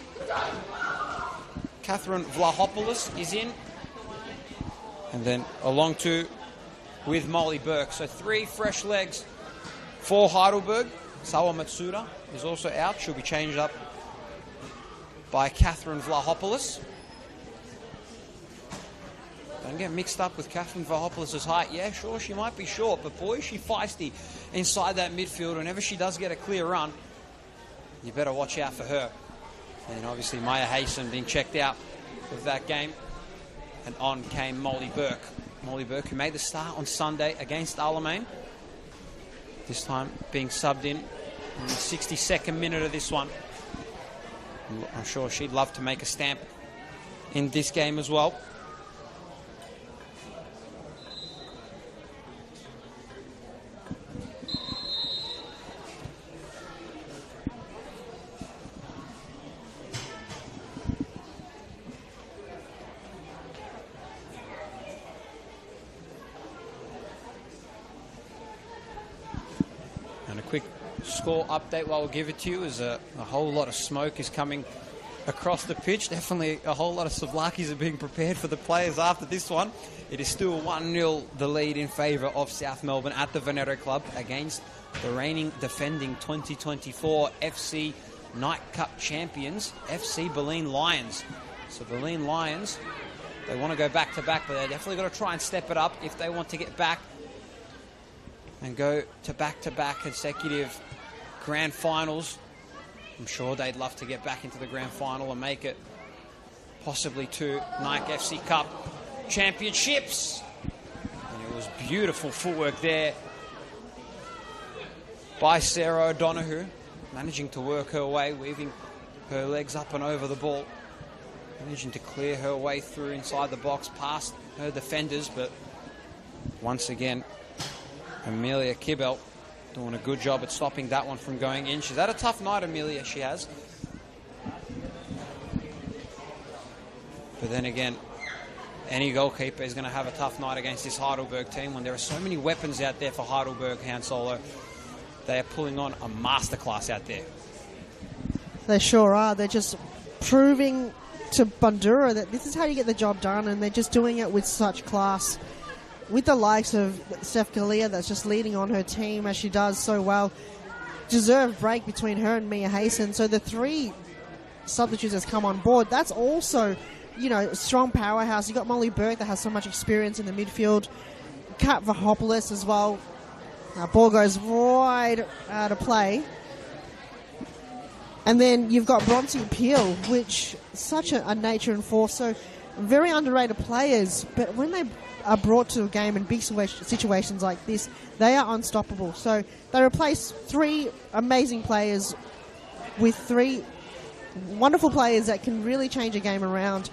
Catherine Vlahopoulos is in. And then along to with Molly Burke. So 3 fresh legs for Heidelberg. Sawa Matsuda is also out. She'll be changed up by Catherine Vlahopoulos. Don't get mixed up with Catherine Vlahopoulos' height. Yeah, sure, she might be short, but boy, is she feisty inside that midfield. Whenever she does get a clear run, you better watch out for her. And obviously Maya Hayson being checked out of that game. And on came Molly Burke. Molly Burke, who made the start on Sunday against Alamein. This time being subbed in the 62nd minute of this one. I'm sure she'd love to make a stamp in this game as well. Score update while we'll give it to you is a whole lot of smoke is coming across the pitch. Definitely a whole lot of souvlaki's are being prepared for the players after this one. It is still 1-0 the lead in favour of South Melbourne at the Veneto Club against the reigning defending 2024 FC Night Cup champions, FC Berlin Lions. So Berlin Lions They want to go back-to-back, but they're definitely got to try and step it up if they want to get back and go to back-to-back consecutive grand finals. I'm sure they'd love to get back into the grand final and make it possibly to Nike FC Cup championships. And it was beautiful footwork there by Sarah O'Donoghue, managing to work her way, weaving her legs up and over the ball, managing to clear her way through inside the box past her defenders. But once again, Amelia Kibel doing a good job at stopping that one from going in. She's had a tough night, Amelia, she has. But then again, any goalkeeper is going to have a tough night against this Heidelberg team when there are so many weapons out there for Heidelberg, Han Solo. They are pulling on a masterclass out there. They sure are. They're just proving to Bundoora that this is how you get the job done, and they're just doing it with such class. With the likes of Steph Galea that's just leading on her team as she does so well. Deserved break between her and Mia Hayson. So the three substitutes that's come on board, that's also, you know, a strong powerhouse. You got Molly Burke that has so much experience in the midfield. Kat Vahopoulos as well. Ball goes wide out of play. And then you've got Bronte Peel, which is such a nature and force. So very underrated players, but when they are brought to a game in big situations like this, they are unstoppable. So they replace three amazing players with three wonderful players that can really change a game around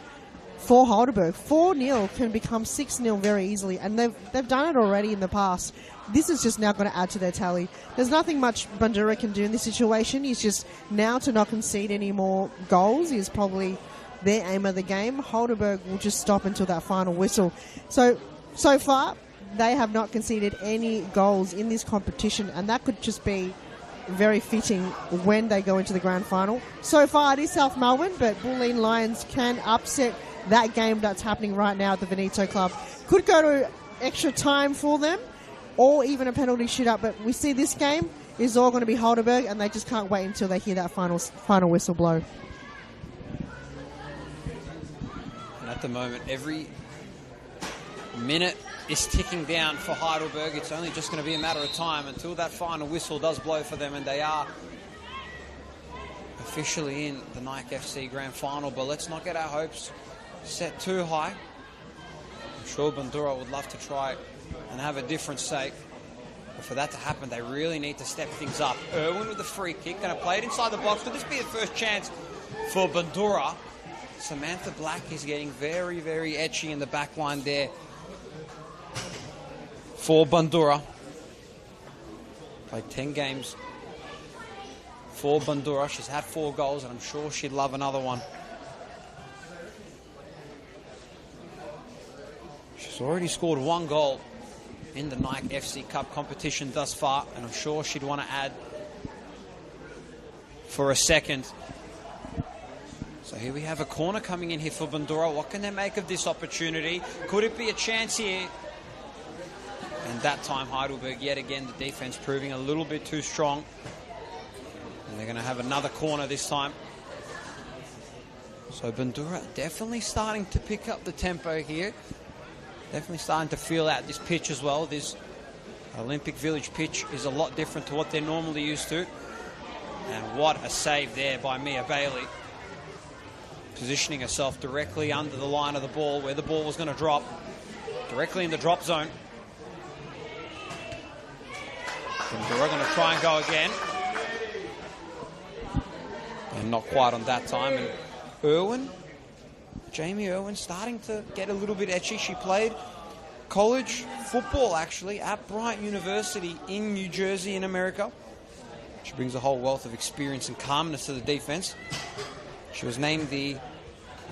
for Heidelberg. 4-0 can become 6-0 very easily, and they've done it already in the past. This is just now going to add to their tally. There's nothing much Bundoora can do in this situation. It's just now to not concede any more goals is probably their aim of the game. Heidelberg will just stop until that final whistle. So far, they have not conceded any goals in this competition, and that could just be very fitting when they go into the grand final. So far, it is South Melbourne, but Bulleen Lions can upset that game that's happening right now at the Veneto Club. Could go to extra time for them, or even a penalty shootout, but we see this game is all going to be Heidelberg, and they just can't wait until they hear that final whistle blow. And at the moment, every minute is ticking down for Heidelberg. It's only just going to be a matter of time until that final whistle does blow for them, and they are officially in the Nike FC Grand Final. But let's not get our hopes set too high. I'm sure Bundoora would love to try and have a different say. But for that to happen, they really need to step things up. Irwin with the free kick, going to play it inside the box. Could this be the first chance for Bundoora? Samantha Black is getting very, very etchy in the back line there for Bundoora. Played 10 games for Bundoora. She's had 4 goals, and I'm sure she'd love another one. She's already scored 1 goal in the Nike FC Cup competition thus far, and I'm sure she'd want to add for a second. So here we have a corner coming in here for Bundoora. What can they make of this opportunity? Could it be a chance here? And that time Heidelberg, yet again, the defense proving a little bit too strong. And they're going to have another corner this time. So Bundoora definitely starting to pick up the tempo here. Definitely starting to feel out this pitch as well. This Olympic Village pitch is a lot different to what they're normally used to. And what a save there by Mia Bailey. Positioning herself directly under the line of the ball where the ball was going to drop. Directly in the drop zone. Bundoora going to try and go again. And not quite on that time. And Jamie Irwin starting to get a little bit etchy. She played college football actually at Bryant University in New Jersey in America. She brings a whole wealth of experience and calmness to the defense. She was named the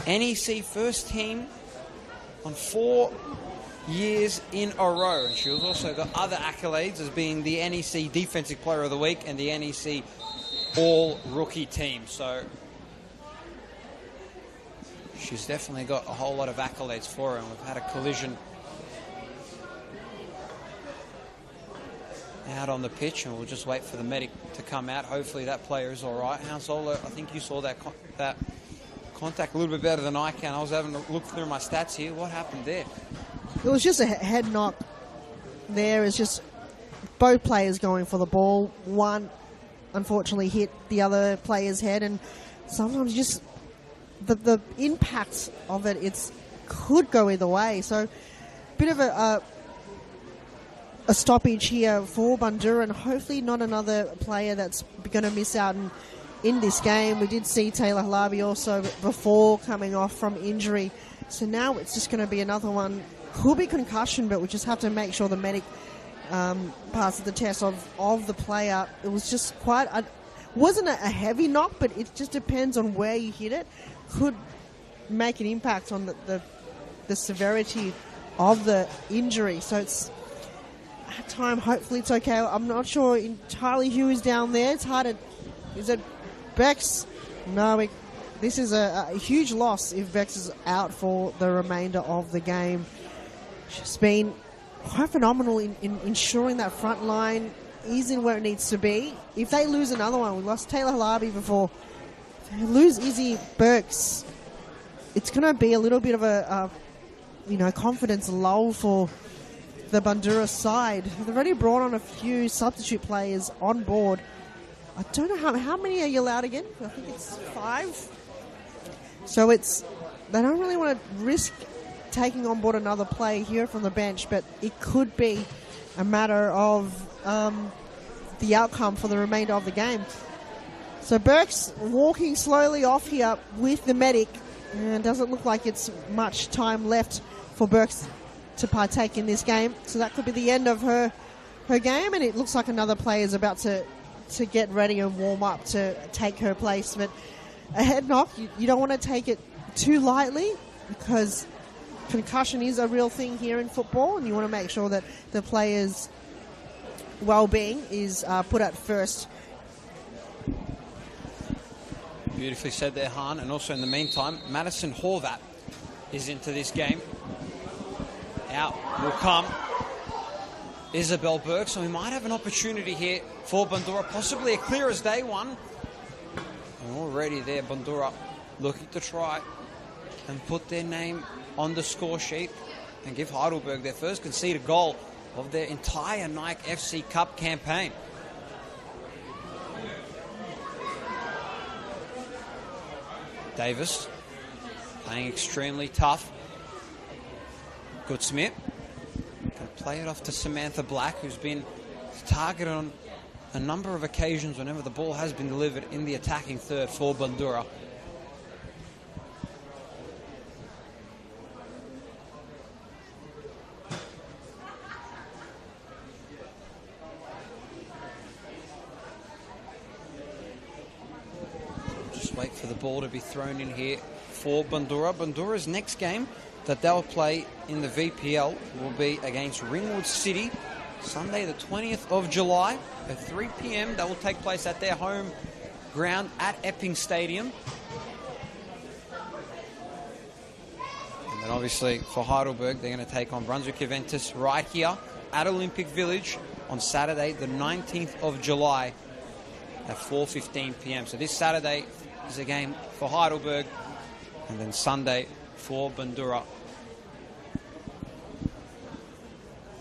NEC first team on 4 years in a row. And she has also got other accolades as being the NEC Defensive Player of the Week and the NEC All-Rookie Team. So she's definitely got a whole lot of accolades for her, and we've had a collision out on the pitch, and we'll just wait for the medic to come out. Hopefully that player is all right. Han Solo, I think you saw that contact a little bit better than I can. I was having to look through my stats here. What happened there? It was just a head knock there. It's just both players going for the ball. One, unfortunately, hit the other player's head, and sometimes just the impact of it, could go either way. So, bit of a stoppage here for Bundoora, and hopefully not another player that's going to miss out in this game. We did see Taylor Halabi also before coming off from injury. So now it's just going to be another one. Could be concussion, but we just have to make sure the medic passes the test of the player. It was just wasn't a heavy knock, but it just depends on where you hit it. Could make an impact on the severity of the injury. So it's at time, hopefully it's okay. I'm not sure entirely who is down there. It's hard to... Is it Bex? No, this is a huge loss if Bex is out for the remainder of the game. She's been quite phenomenal in ensuring that front line is in where it needs to be. If they lose another one, we lost Taylor Halabi before. If they lose Izzy Burks, it's going to be a little bit of a confidence lull for the Bundoora side. They've already brought on a few substitute players on board. I don't know how many are you allowed again? I think it's 5. So they don't really want to risk taking on board another player here from the bench, but it could be a matter of the outcome for the remainder of the game. So Burke's walking slowly off here with the medic, and doesn't look like it's much time left for Burks to partake in this game. So that could be the end of her game, and it looks like another player is about to get ready and warm up to take her place. But a head knock, you don't want to take it too lightly, because concussion is a real thing here in football, and you want to make sure that the player's well-being is put at first. Beautifully said there, Han. And also in the meantime, Madison Horvat is into this game. Out will come Isabel Burke, so we might have an opportunity here for Bundoora, possibly a clear as day one. And already there, Bundoora looking to try and put their name on the score sheet and give Heidelberg their first conceded goal of their entire Nike FC Cup campaign. Davis playing extremely tough. Goodsmith can play it off to Samantha Black, who's been targeted on a number of occasions whenever the ball has been delivered in the attacking third for Bundoora. Just wait for the ball to be thrown in here for Bundoora. Bundoora's next game that they'll play in the VPL will be against Ringwood City, Sunday the 20th of July at 3 p.m. That will take place at their home ground at Epping Stadium. And then obviously for Heidelberg, they're going to take on Brunswick Juventus right here at Olympic Village on Saturday the 19th of July at 4:15 p.m. So this Saturday is a game for Heidelberg, and then Sunday for Bundoora.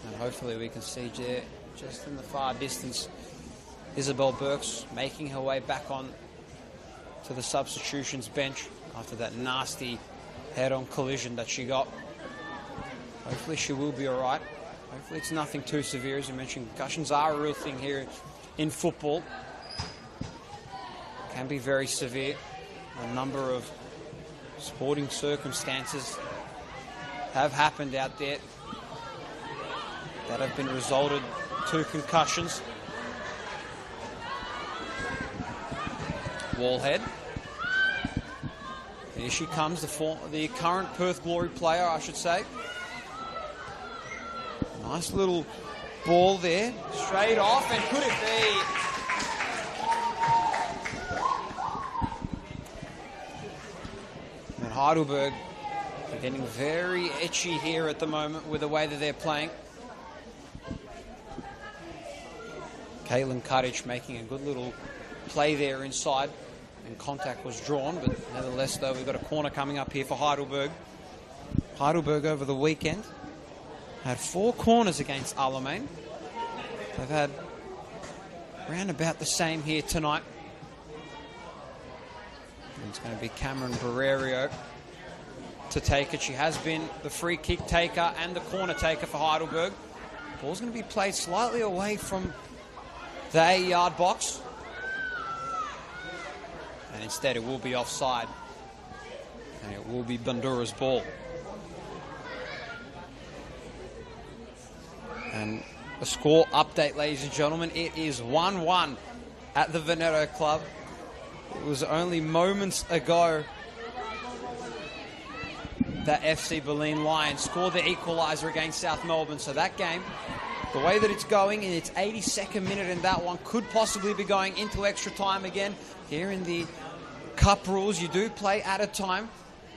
And hopefully we can see there, just in the far distance, Isabel Burks making her way back on to the substitutions bench after that nasty head-on collision that she got. Hopefully she will be all right. Hopefully it's nothing too severe. As you mentioned, concussions are a real thing here in football. Can be very severe. A number of sporting circumstances have happened out there that have been resulted to concussions. Wallhead. Here she comes, the current Perth Glory player, I should say. Nice little ball there, straight off, and could it be? And Heidelberg are getting very etchy here at the moment with the way that they're playing. Caitlin Cuttage making a good little play there inside, and contact was drawn, but nevertheless, though, we've got a corner coming up here for Heidelberg. Heidelberg over the weekend had 4 corners against Alamein. They've had around about the same here tonight. And it's going to be Cameron Barrerio to take it. She has been the free kick taker and the corner taker for Heidelberg. Ball's going to be played slightly away from the 8-yard box. And instead it will be offside. And it will be Bundoora's ball. And a score update, ladies and gentlemen. It is 1-1 at the Veneto Club. It was only moments ago that FC Berlin Lions scored the equaliser against South Melbourne. So that game, the way that it's going in its 82nd minute in that one, could possibly be going into extra time again. Here in the Cup rules, you do play at a time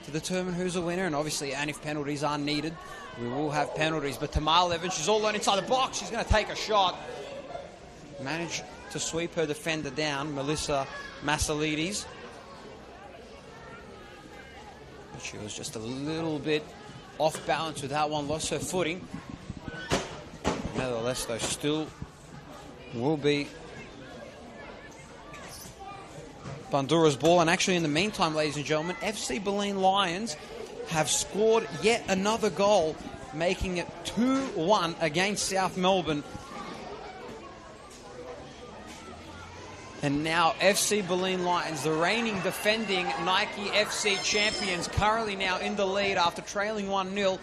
to determine who's a winner. And obviously, and if penalties are needed, we will have penalties. But Tamar Evans, she's all alone inside the box. She's going to take a shot. Managed to sweep her defender down, Melissa Massalides. But she was just a little bit off balance with that one, lost her footing. Nevertheless, though, still will be Bundoora's ball. And actually, in the meantime, ladies and gentlemen, FC Berlin Lions have scored yet another goal, making it 2-1 against South Melbourne. And now FC Berlin Lions, the reigning defending Nike FC champions, currently now in the lead after trailing 1-0.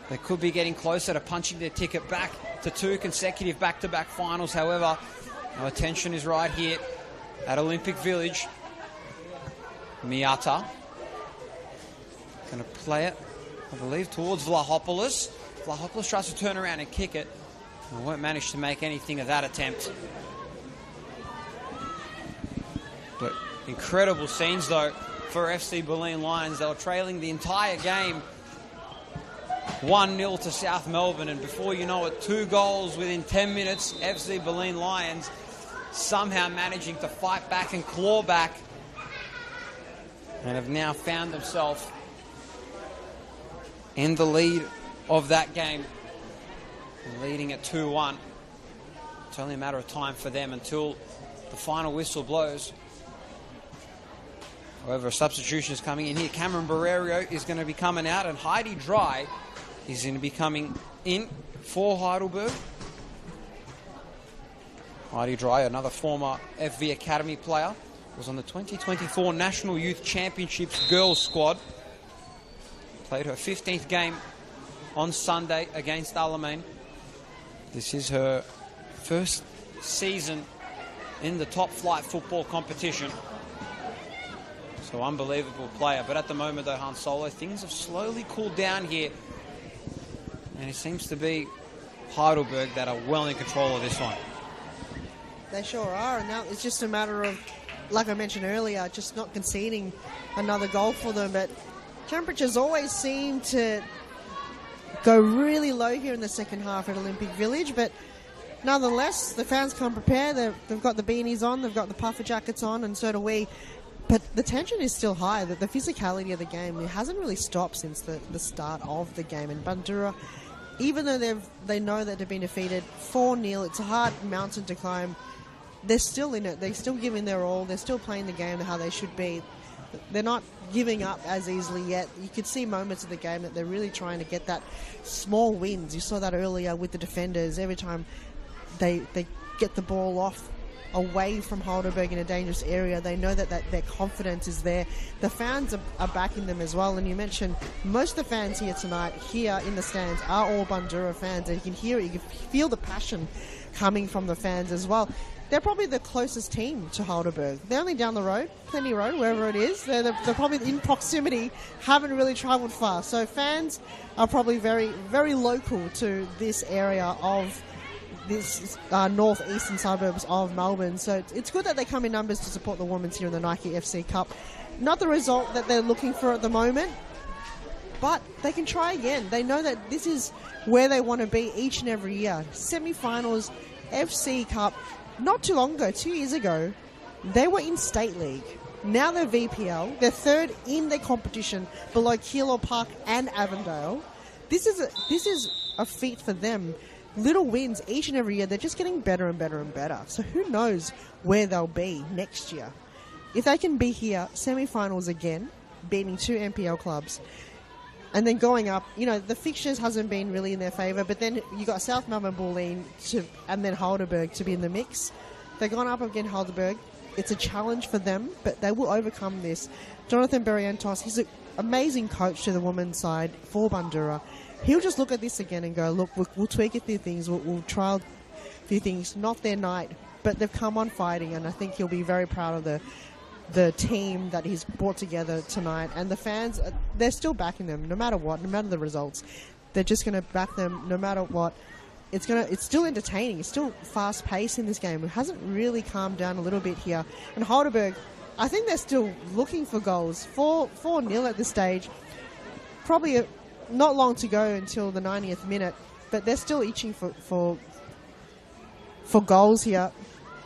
They could be getting closer to punching their ticket back to 2 consecutive back-to-back finals. However, our attention is right here at Olympic Village. Miata going to play it, I believe, towards Vlahopoulos. Vlahopoulos tries to turn around and kick it, and won't manage to make anything of that attempt. But incredible scenes, though, for FC Berlin Lions. They were trailing the entire game 1-0 to South Melbourne, and before you know it, 2 goals within 10 minutes. FC Berlin Lions somehow managing to fight back and claw back, and have now found themselves in the lead of that game, leading at 2-1. It's only a matter of time for them until the final whistle blows. However, a substitution is coming in here. Cameron Barrerio is going to be coming out, and Heidi Dry is going to be coming in for Heidelberg. Heidi Dry, another former FV Academy player, was on the 2024 National Youth Championships girls squad. Played her 15th game on Sunday against Alamein. This is her first season in the top flight football competition. So unbelievable player. But at the moment, though, Han Solo, things have slowly cooled down here. And it seems to be Heidelberg that are well in control of this one. They sure are. And now it's just a matter of, like I mentioned earlier, just not conceding another goal for them. But temperatures always seem to go really low here in the second half at Olympic Village. But nonetheless, the fans come prepared. They've got the beanies on, they've got the puffer jackets on, and so do we. But the tension is still high. The physicality of the game, it hasn't really stopped since the start of the game. And Bundoora, even though they know that they've been defeated 4-0, it's a hard mountain to climb. They're still in it. They're still giving their all. They're still playing the game how they should be. They're not giving up as easily yet. You could see moments of the game that they're really trying to get that small wins. You saw that earlier with the defenders. Every time they get the ball off away from Heidelberg in a dangerous area, they know that their confidence is there. The fans are backing them as well. And you mentioned most of the fans here tonight, here in the stands, are all Bundoora fans. And you can hear it. You can feel the passion coming from the fans as well. They're probably the closest team to Heidelberg. They're only down the road, Plenty Road, wherever it is. They're probably in proximity, haven't really travelled far. So fans are probably very, very local to this area of this northeastern suburbs of Melbourne. So it's good that they come in numbers to support the Women's here in the Nike FC Cup. Not the result that they're looking for at the moment, but they can try again. They know that this is where they want to be each and every year. Semi-finals, FC Cup. Not too long ago, 2 years ago, They were in State League. Now they're VPL. They're third in their competition below Keilor Park and Avondale. This is a feat for them. Little wins each and every year. They're just getting better and better and better. So who knows where they'll be next year. If they can be here, semi-finals again, beating 2 NPL clubs, and then going up, the fixtures hasn't been really in their favour, but then you got South Melbourne Bulleen and then Heidelberg to be in the mix. They've gone up against Heidelberg. It's a challenge for them, but they will overcome this. Jonathan Berrientos, he's an amazing coach to the women's side for Bundoora. He'll just look at this again and go, look, we'll tweak a few things, we'll trial a few things. Not their night, but they've come on fighting, and I think he'll be very proud of the team that he's brought together tonight. And the fans, they're still backing them no matter what, no matter the results. They're just going to back them no matter what. It's still entertaining. It's still fast-paced in this game. It hasn't really calmed down a little bit here. And Heidelberg, I think they're still looking for goals. 4-0 at this stage. Probably not long to go until the 90th minute, but they're still itching for goals here.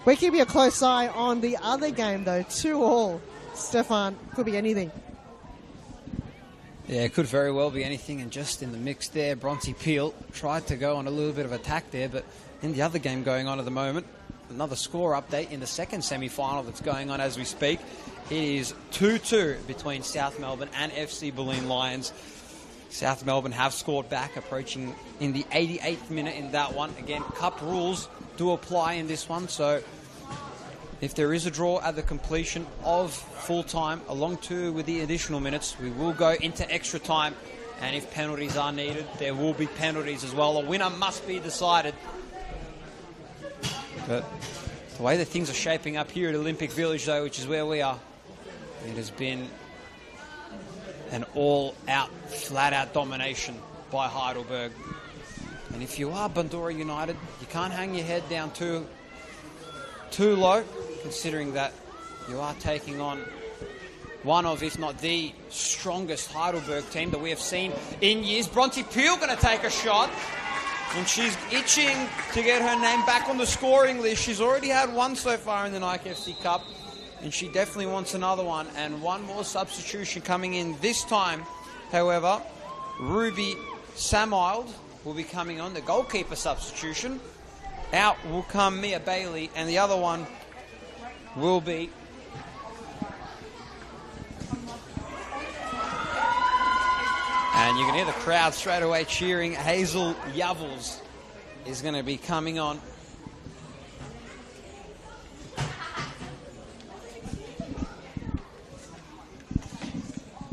We're keeping a close eye on the other game, though. 2-2. Stefan, could be anything. Yeah, it could very well be anything, and just in the mix there, Bronte Peel tried to go on a little bit of attack there, but in the other game going on at the moment, another score update in the second semi-final that's going on as we speak. It is 2-2 between South Melbourne and FC Bulleen Lions. South Melbourne have scored back, approaching in the 88th minute in that one. Again, cup rules do apply in this one, so if there is a draw at the completion of full time, along to with the additional minutes, we will go into extra time, and if penalties are needed, there will be penalties as well. A winner must be decided. But the way that things are shaping up here at Olympic Village, though, which is where we are, it has been an all-out, flat-out domination by Heidelberg. And if you are Bundoora United, you can't hang your head down too low, considering that you are taking on one of, if not the strongest Heidelberg team that we have seen in years. Bronte Peel going to take a shot, and she's itching to get her name back on the scoring list. She's already had one so far in the Nike FC Cup, and she definitely wants another one. And one more substitution coming in this time. However, Ruby Samild will be coming on, the goalkeeper substitution. Out will come Mia Bailey, and the other one will be and you can hear the crowd straight away cheering. Hazel Yavels is going to be coming on.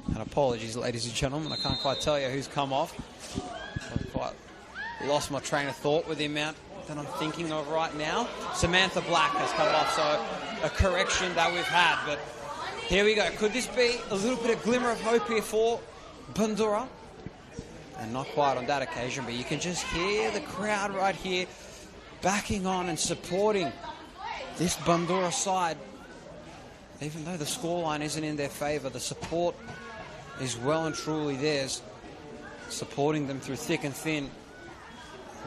And apologies, ladies and gentlemen, I can't quite tell you who's come off. I've quite lost my train of thought with the amount that I'm thinking of right now. Samantha Black has come off, so a correction that we've had. But here we go. Could this be a little bit of glimmer of hope here for Bundoora? And not quite on that occasion, but you can just hear the crowd right here backing on and supporting this Bundoora side. Even though the scoreline isn't in their favour, the support is well and truly theirs, supporting them through thick and thin.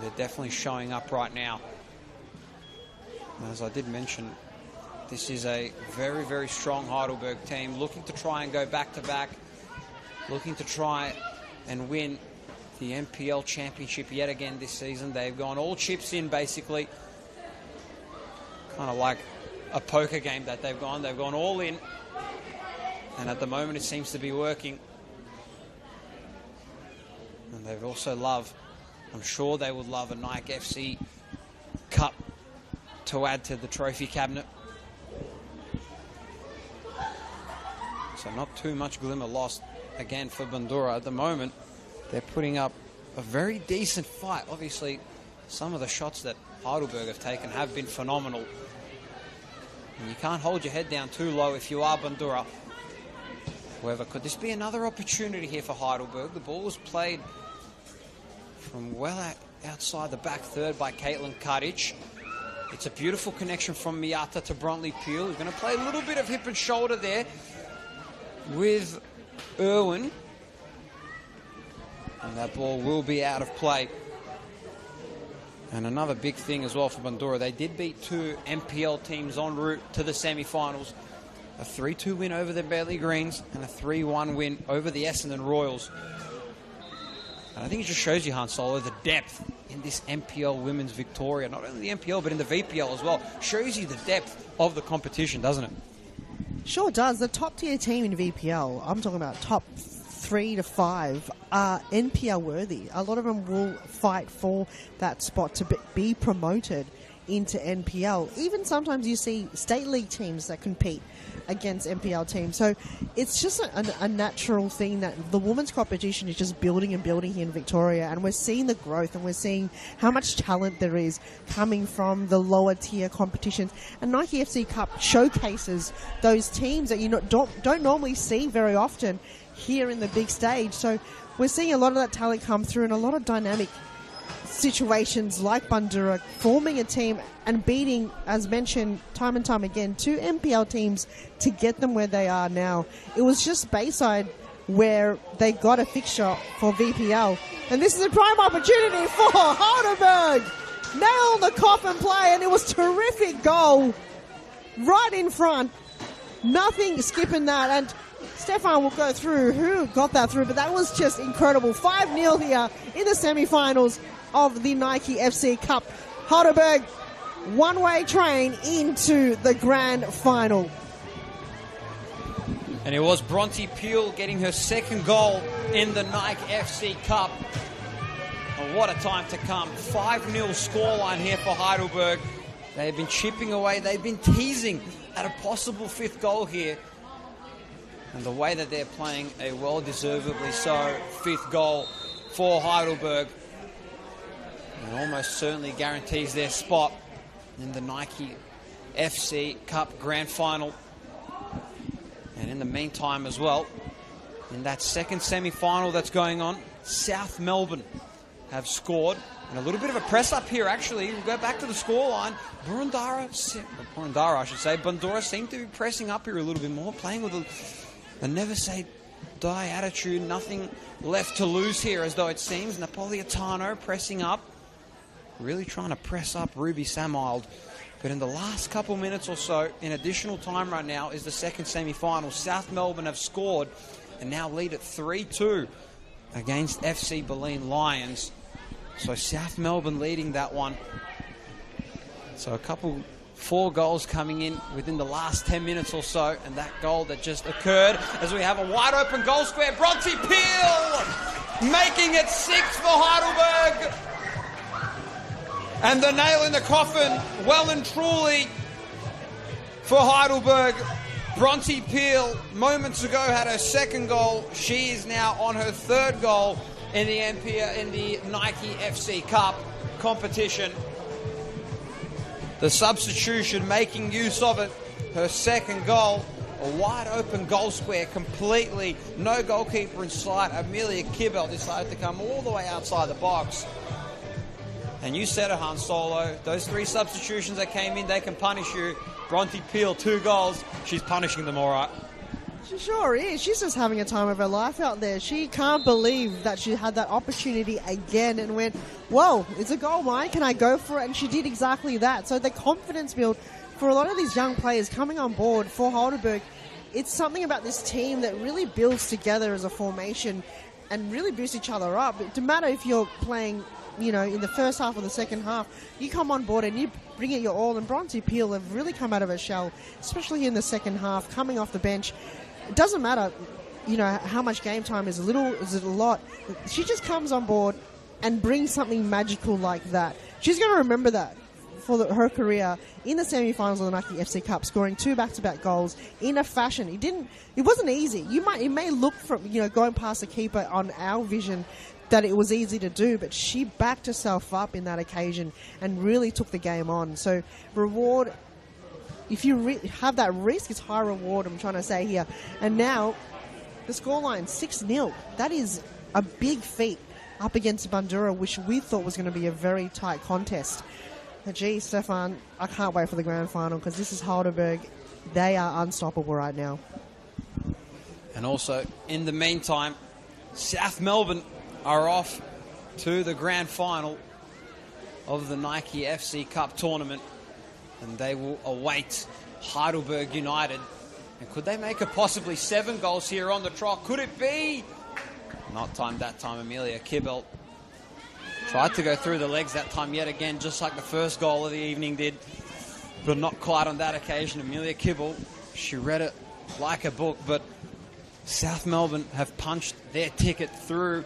They're definitely showing up right now. As I did mention, this is a very, very strong Heidelberg team, looking to try and go back-to-back, looking to try and win the NPL Championship yet again this season. They've gone all chips in, basically. Kind of like a poker game that they've gone. They've gone all in. And at the moment, it seems to be working. And they've also loved, I'm sure they would love a Nike FC Cup to add to the trophy cabinet. So not too much glimmer lost again for Bundoora at the moment. They're putting up a very decent fight. Obviously, some of the shots that Heidelberg have taken have been phenomenal. And you can't hold your head down too low if you are Bundoora. However, could this be another opportunity here for Heidelberg? The ball was played from well outside the back third by Caitlin Kartic. It's a beautiful connection from Miata to Bronte Peel. Who's going to play a little bit of hip and shoulder there with Irwin. And that ball will be out of play. And another big thing as well for Bundoora, they did beat 2 MPL teams en route to the semi-finals. A 3-2 win over the Bentley Greens and a 3-1 win over the Essendon Royals. And I think it just shows you, Han Solo, the depth in this MPL Women's Victoria. Not only the MPL, but in the VPL as well. Shows you the depth of the competition, doesn't it? Sure does. The top-tier team in VPL, I'm talking about top 3 to 5, are NPL worthy. A lot of them will fight for that spot to be promoted into NPL. Even sometimes you see state league teams that compete against NPL teams. So it's just a natural thing that the women's competition is just building and building here in Victoria, and we're seeing the growth and we're seeing how much talent there is coming from the lower tier competitions. And Nike FC Cup showcases those teams that you don't normally see very often here in the big stage. So we're seeing a lot of that talent come through, and a lot of dynamic situations like Bundoora forming a team and beating, as mentioned time and time again, 2 MPL teams to get them where they are now. It was just Bayside where they got a fixture for VPL, and this is a prime opportunity for Heidelberg. Nail the coffin play, and it was terrific goal right in front. Nothing skipping that, and Stefan will go through who got that through, but that was just incredible. 5-0 here in the semi-finals of the Nike FC Cup. Heidelberg, one-way train into the grand final. And it was Bronte Peel getting her second goal in the Nike FC Cup. And what a time to come. 5-0 scoreline here for Heidelberg. They've been chipping away. They've been teasing at a possible 5th goal here. And the way that they're playing, a well-deservedly so 5th goal for Heidelberg. And almost certainly guarantees their spot in the Nike FC Cup Grand Final. And in the meantime as well, in that second semi-final that's going on, South Melbourne have scored. And a little bit of a press-up here, actually. We'll go back to the scoreline. Bundoora, I should say. Bundoora seem to be pressing up here a little bit more, playing with a never-say-die attitude. Nothing left to lose here, as though it seems. Napolitano pressing up. Really trying to press up Ruby Samild. But in the last couple minutes or so, in additional time right now, is the second semi-final. South Melbourne have scored and now lead at 3-2 against FC Berlin Lions. So South Melbourne leading that one. So 4 goals coming in within the last 10 minutes or so. And that goal that just occurred as we have a wide open goal square. Bronte Peel making it 6 for Heidelberg. And the nail in the coffin, well and truly, for Heidelberg. Bronte Peel, moments ago, had her second goal. She is now on her 3rd goal in the Nike FC Cup competition. The substitution, making use of it, her second goal. A wide open goal square completely. No goalkeeper in sight. Amelia Kibel decided to come all the way outside the box. And you said it, Han Solo. Those 3 substitutions that came in, they can punish you. Bronte Peel, 2 goals. She's punishing them all right. She sure is. She's just having a time of her life out there. She can't believe that she had that opportunity again and went, whoa, it's a goal mine. Can I go for it? And she did exactly that. So the confidence build for a lot of these young players coming on board for Heidelberg, it's something about this team that really builds together as a formation and really boosts each other up. It doesn't matter if you're playing, in the first half or the second half, you come on board and you bring it your all. And Bronte Peel have really come out of her shell, especially in the second half, coming off the bench. It doesn't matter, how much game time is. Is it a lot? She just comes on board and brings something magical like that. She's going to remember that for her career in the semi-finals of the Nike FC Cup, scoring 2 back-to-back goals in a fashion. It wasn't easy. It may look from, going past the keeper on our vision that it was easy to do, but she backed herself up in that occasion and really took the game on. So reward, if you have that risk, it's high reward, I'm trying to say here. And now the scoreline, 6-0. That is a big feat up against Bundoora, which we thought was going to be a very tight contest. But gee, Stefan, I can't wait for the grand final, because this is Heidelberg. They are unstoppable right now. And also, in the meantime, South Melbourne are off to the grand final of the Nike FC Cup tournament, and they will await Heidelberg United. And could they make it possibly 7 goals here on the trot? Could it be? Not timed that time. Amelia Kibble tried to go through the legs that time yet again, just like the first goal of the evening did, but not quite on that occasion. Amelia Kibble, she read it like a book, but South Melbourne have punched their ticket through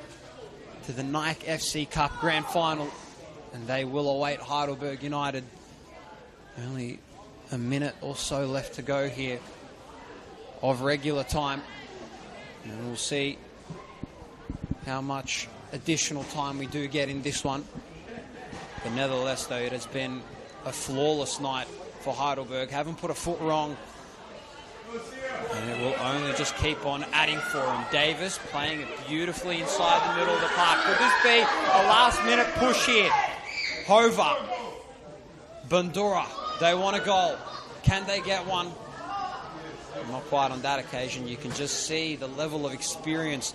to the Nike FC Cup Grand Final, and they will await Heidelberg United. Only a minute or so left to go here of regular time, and we'll see how much additional time we do get in this one. But nevertheless, though, it has been a flawless night for Heidelberg. Haven't put a foot wrong, and it will only just keep on adding for them. Davis playing it beautifully inside the middle of the park. Could this be a last-minute push here? Hover, Bundoora, they want a goal. Can they get one? Not quite on that occasion. You can just see the level of experience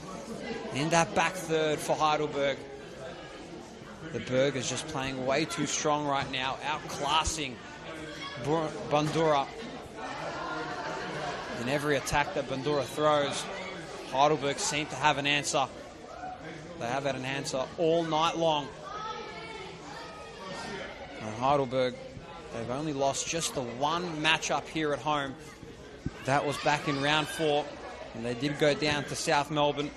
in that back third for Heidelberg. The Burgers just playing way too strong right now, outclassing Bundoora. In every attack that Bundoora throws, Heidelberg seem to have an answer. They have had an answer all night long. And Heidelberg, they've only lost just the one matchup here at home. That was back in round 4, and they did go down to South Melbourne.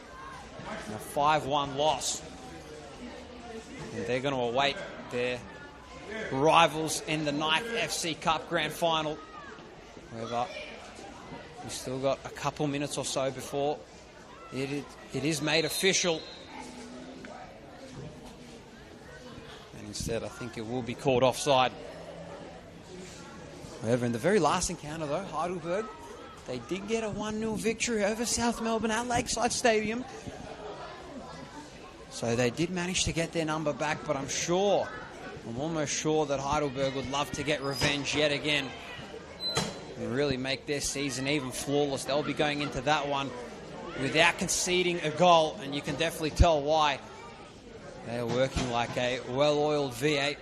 A 5-1 loss. And they're going to await their rivals in the Nike FC Cup Grand Final. However, we've still got a couple minutes or so before it is made official. And instead, I think it will be called offside. However, in the very last encounter, though, Heidelberg, they did get a 1-0 victory over South Melbourne at Lakeside Stadium. So they did manage to get their number back, but I'm almost sure that Heidelberg would love to get revenge yet again and really make their season even flawless. They'll be going into that one without conceding a goal, and you can definitely tell why. They are working like a well-oiled V8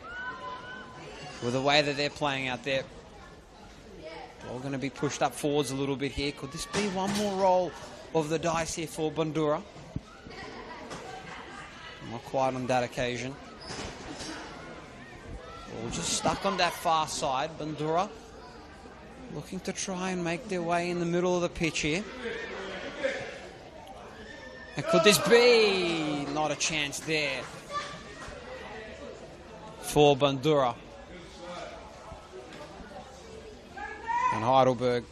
with the way that they're playing out there. All going to be pushed up forwards a little bit here. Could this be one more roll of the dice here for Bundoora? Not quite on that occasion. All just stuck on that far side. Bundoora looking to try and make their way in the middle of the pitch here. And could this be? Not a chance there for Bundoora. And Heidelberg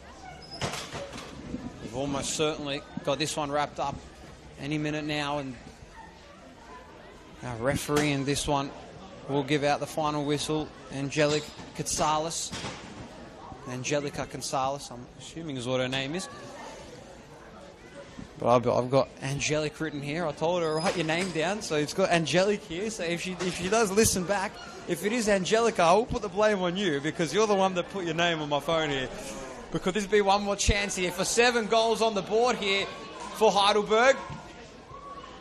have almost certainly got this one wrapped up any minute now, and our referee in this one will give out the final whistle. Angelica Gonzalez, I'm assuming is what her name is. But I've got Angelic written here. I told her to write your name down, so it's got Angelic here. So if she does listen back, if it is Angelica, I will put the blame on you, because you're the one that put your name on my phone here. But could this be one more chance here for 7 goals on the board here for Heidelberg?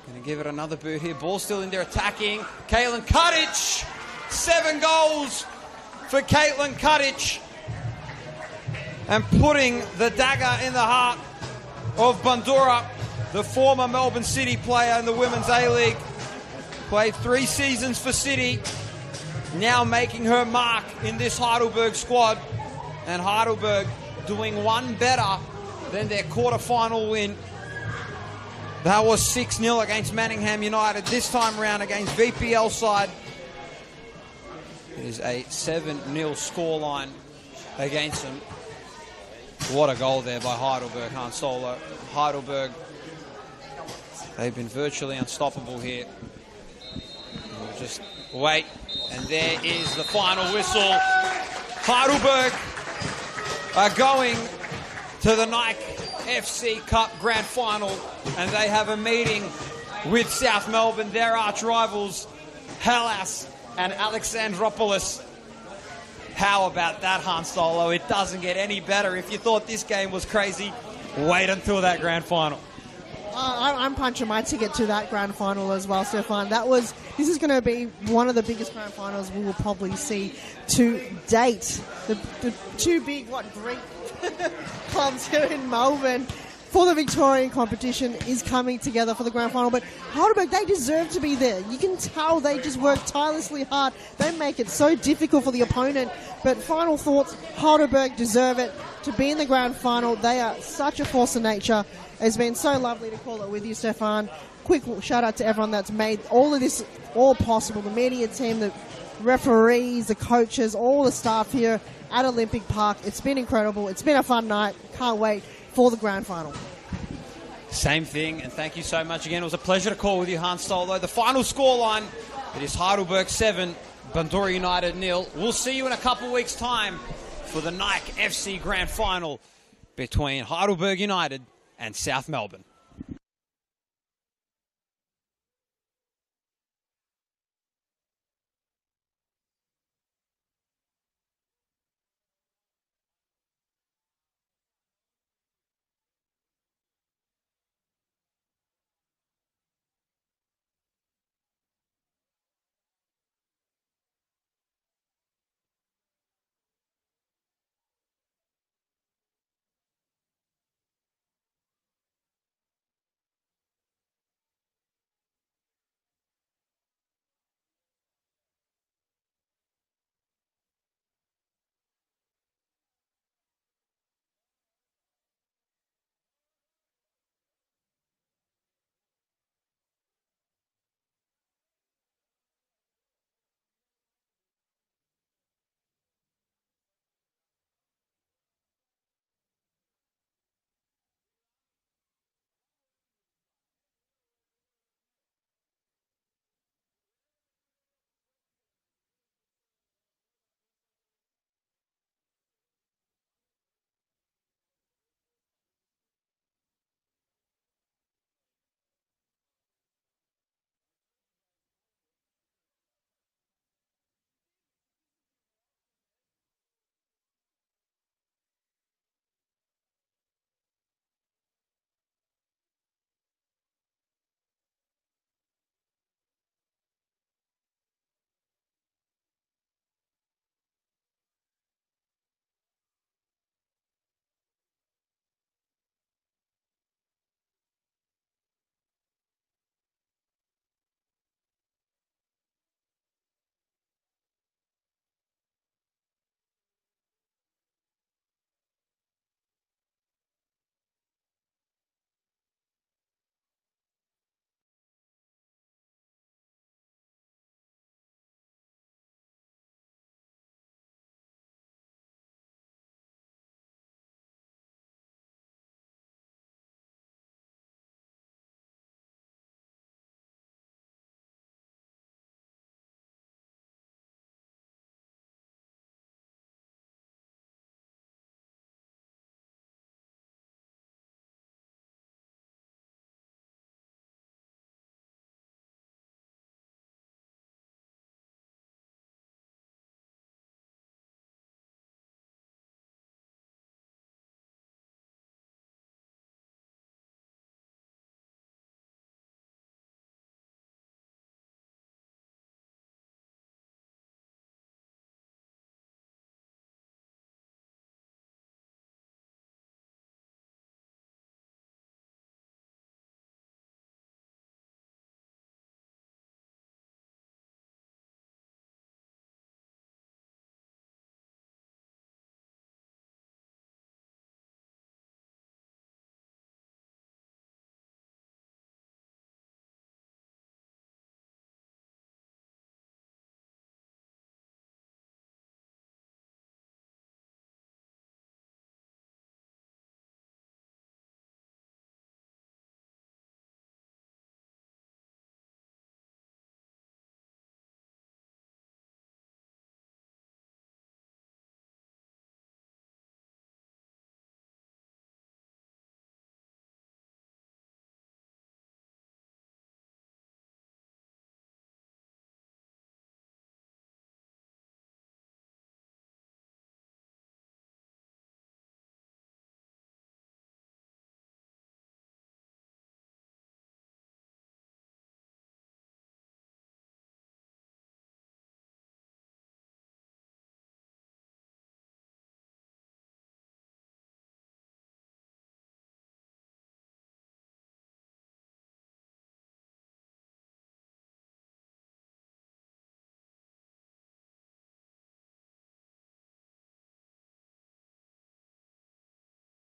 Going to give it another boot here. Ball still in there attacking. Caitlin Kutic. 7 goals for Caitlin Kutic. And putting the dagger in the heart of Bundoora, the former Melbourne City player in the Women's A-League. Played 3 seasons for City. Now making her mark in this Heidelberg squad. And Heidelberg doing one better than their quarter-final win. That was 6-0 against Manningham United. This time around against VPL side, it is a 7-0 scoreline against them. What a goal there by Heidelberg, Han Solo. Heidelberg, they've been virtually unstoppable here. We'll just wait, and there is the final whistle. Heidelberg are going to the Nike FC Cup Grand Final, and they have a meeting with South Melbourne, their arch rivals, Hellas and Alexandropolis. How about that, Han Solo? It doesn't get any better. If you thought this game was crazy, wait until that grand final. I'm punching my ticket to that grand final as well, Stefan. This is going to be one of the biggest grand finals we will probably see to date. The two big, Greek clubs here in Melbourne for the Victorian competition is coming together for the grand final. But Heidelberg, they deserve to be there. You can tell they just work tirelessly hard. They make it so difficult for the opponent. But final thoughts, Heidelberg deserve it to be in the grand final. They are such a force of nature. It's been so lovely to call it with you, Stefan. Quick shout out to everyone that's made all of this all possible. The media team, the referees, the coaches, all the staff here at Olympic Park. It's been incredible. It's been a fun night. Can't wait for the grand final. Same thing, and thank you so much again. It was a pleasure to call with you, Hans Stolo. The final scoreline, it is Heidelberg 7, Bundoora United 0. We'll see you in a couple weeks' time for the Nike FC Grand Final between Heidelberg United and South Melbourne.